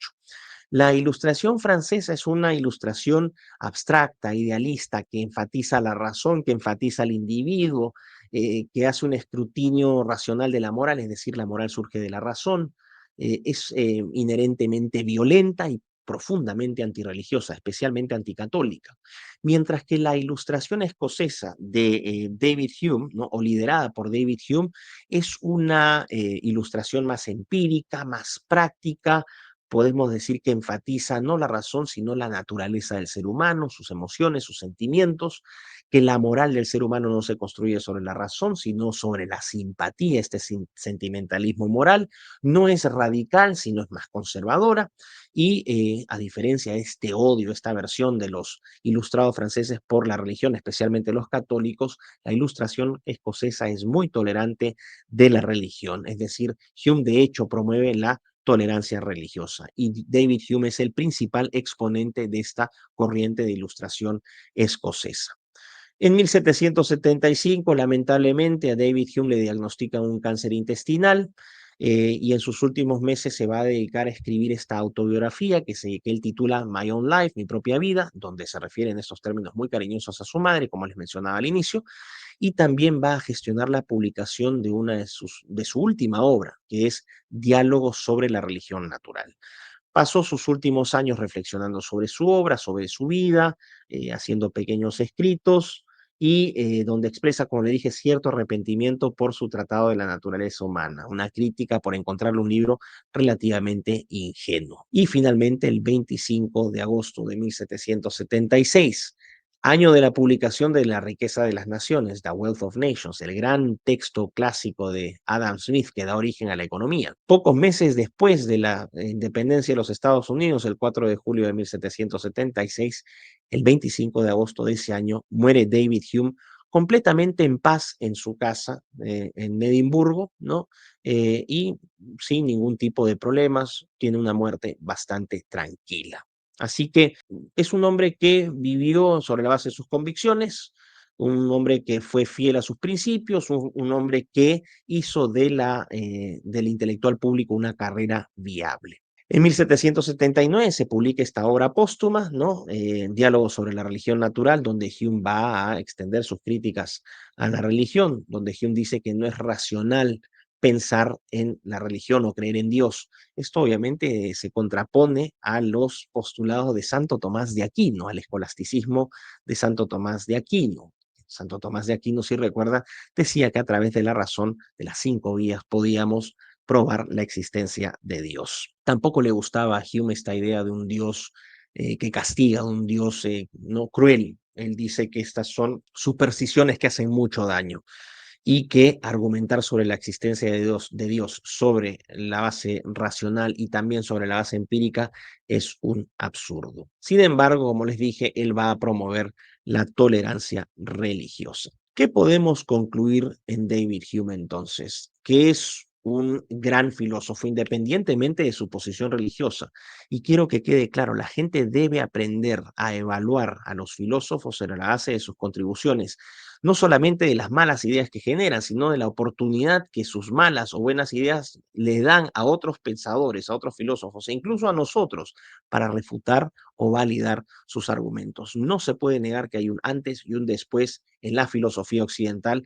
La ilustración francesa es una ilustración abstracta, idealista, que enfatiza la razón, que enfatiza al individuo, que hace un escrutinio racional de la moral, es decir, la moral surge de la razón, es inherentemente violenta y profundamente antirreligiosa, especialmente anticatólica. Mientras que la ilustración escocesa de David Hume, ¿no? o liderada por David Hume, es una ilustración más empírica, más práctica, podemos decir que enfatiza no la razón, sino la naturaleza del ser humano, sus emociones, sus sentimientos, que la moral del ser humano no se construye sobre la razón, sino sobre la simpatía, este sentimentalismo moral, no es radical, sino es más conservadora, y a diferencia de este odio, esta versión de los ilustrados franceses por la religión, especialmente los católicos, la ilustración escocesa es muy tolerante de la religión, es decir, Hume de hecho promueve la tolerancia religiosa. Y David Hume es el principal exponente de esta corriente de ilustración escocesa. En 1775, lamentablemente, a David Hume le diagnostican un cáncer intestinal y en sus últimos meses se va a dedicar a escribir esta autobiografía que él titula My Own Life, mi propia vida, donde se refiere en estos términos muy cariñosos a su madre, como les mencionaba al inicio, y también va a gestionar la publicación de de su última obra, que es Diálogos sobre la religión natural. Pasó sus últimos años reflexionando sobre su obra, sobre su vida, haciendo pequeños escritos y donde expresa, como le dije, cierto arrepentimiento por su tratado de la naturaleza humana, una crítica por encontrarle un libro relativamente ingenuo. Y finalmente, el 25 de agosto de 1776, año de la publicación de La riqueza de las naciones, The Wealth of Nations, el gran texto clásico de Adam Smith que da origen a la economía. Pocos meses después de la independencia de los Estados Unidos, el 4 de julio de 1776, el 25 de agosto de ese año, muere David Hume completamente en paz en su casa en Edimburgo, ¿no? Y sin ningún tipo de problemas, tiene una muerte bastante tranquila. Así que es un hombre que vivió sobre la base de sus convicciones, un hombre que fue fiel a sus principios, un hombre que hizo del intelectual público una carrera viable. En 1779 se publica esta obra póstuma, ¿no? Diálogo sobre la religión natural, donde Hume va a extender sus críticas a la religión, donde Hume dice que no es racional pensar en la religión o creer en Dios. Esto obviamente se contrapone a los postulados de Santo Tomás de Aquino, al escolasticismo de Santo Tomás de Aquino. Santo Tomás de Aquino, si recuerda, decía que a través de la razón de las 5 vías podíamos probar la existencia de Dios. Tampoco le gustaba a Hume esta idea de un Dios que castiga, un Dios no cruel. Él dice que estas son supersticiones que hacen mucho daño y que argumentar sobre la existencia de Dios sobre la base racional y también sobre la base empírica es un absurdo. Sin embargo, como les dije, él va a promover la tolerancia religiosa. ¿Qué podemos concluir en David Hume entonces? Que es un gran filósofo, independientemente de su posición religiosa. Y quiero que quede claro, la gente debe aprender a evaluar a los filósofos en la base de sus contribuciones, no solamente de las malas ideas que generan, sino de la oportunidad que sus malas o buenas ideas le dan a otros pensadores, a otros filósofos e incluso a nosotros para refutar o validar sus argumentos. No se puede negar que hay un antes y un después en la filosofía occidental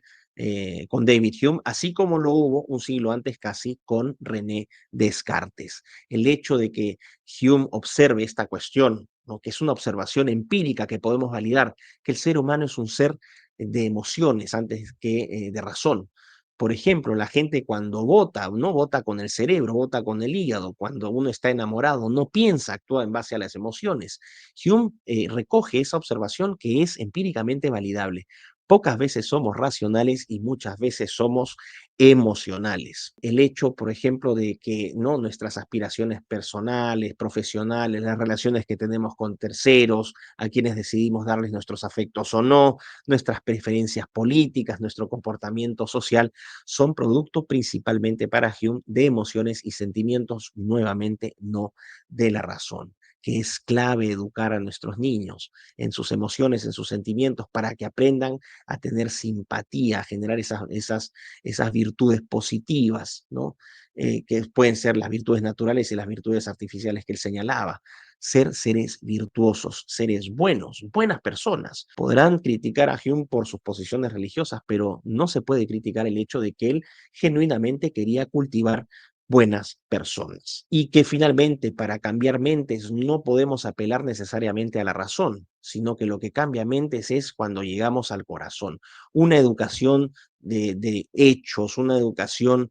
con David Hume, así como lo hubo un siglo antes casi con René Descartes. El hecho de que Hume observe esta cuestión, ¿no? Que es una observación empírica que podemos validar, que el ser humano es un ser de emociones antes que de razón. Por ejemplo, la gente cuando vota, no vota con el cerebro, vota con el hígado. Cuando uno está enamorado, no piensa, actúa en base a las emociones. Hume recoge esa observación que es empíricamente validable. Pocas veces somos racionales y muchas veces somos emocionales. El hecho, por ejemplo, de que no nuestras aspiraciones personales, profesionales, las relaciones que tenemos con terceros, a quienes decidimos darles nuestros afectos o no, nuestras preferencias políticas, nuestro comportamiento social, son producto principalmente para Hume de emociones y sentimientos, nuevamente no de la razón, que es clave educar a nuestros niños en sus emociones, en sus sentimientos, para que aprendan a tener simpatía, a generar esas virtudes positivas, ¿no? Que pueden ser las virtudes naturales y las virtudes artificiales que él señalaba. Ser seres virtuosos, seres buenos, buenas personas. Podrán criticar a Hume por sus posiciones religiosas, pero no se puede criticar el hecho de que él genuinamente quería cultivar buenas personas. Y que finalmente para cambiar mentes no podemos apelar necesariamente a la razón, sino que lo que cambia mentes es cuando llegamos al corazón. Una educación de hechos, una educación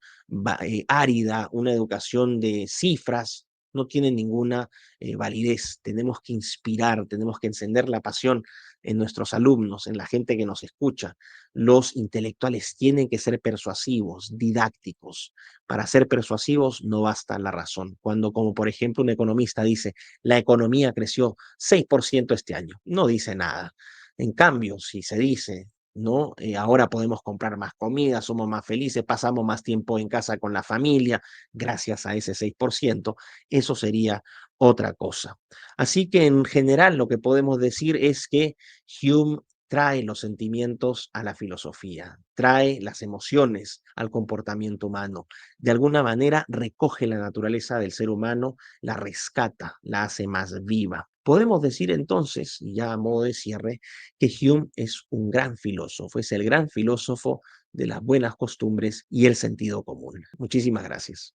árida, una educación de cifras, no tiene ninguna validez. Tenemos que inspirar, tenemos que encender la pasión en nuestros alumnos, en la gente que nos escucha. Los intelectuales tienen que ser persuasivos, didácticos. Para ser persuasivos no basta la razón. Cuando, como por ejemplo, un economista dice, la economía creció 6% este año, no dice nada. En cambio, si se dice, ¿no? Ahora podemos comprar más comida, somos más felices, pasamos más tiempo en casa con la familia, gracias a ese 6%, eso sería otra cosa. Así que en general lo que podemos decir es que Hume trae los sentimientos a la filosofía, trae las emociones al comportamiento humano. De alguna manera recoge la naturaleza del ser humano, la rescata, la hace más viva. Podemos decir entonces, ya a modo de cierre, que Hume es un gran filósofo, es el gran filósofo de las buenas costumbres y el sentido común. Muchísimas gracias.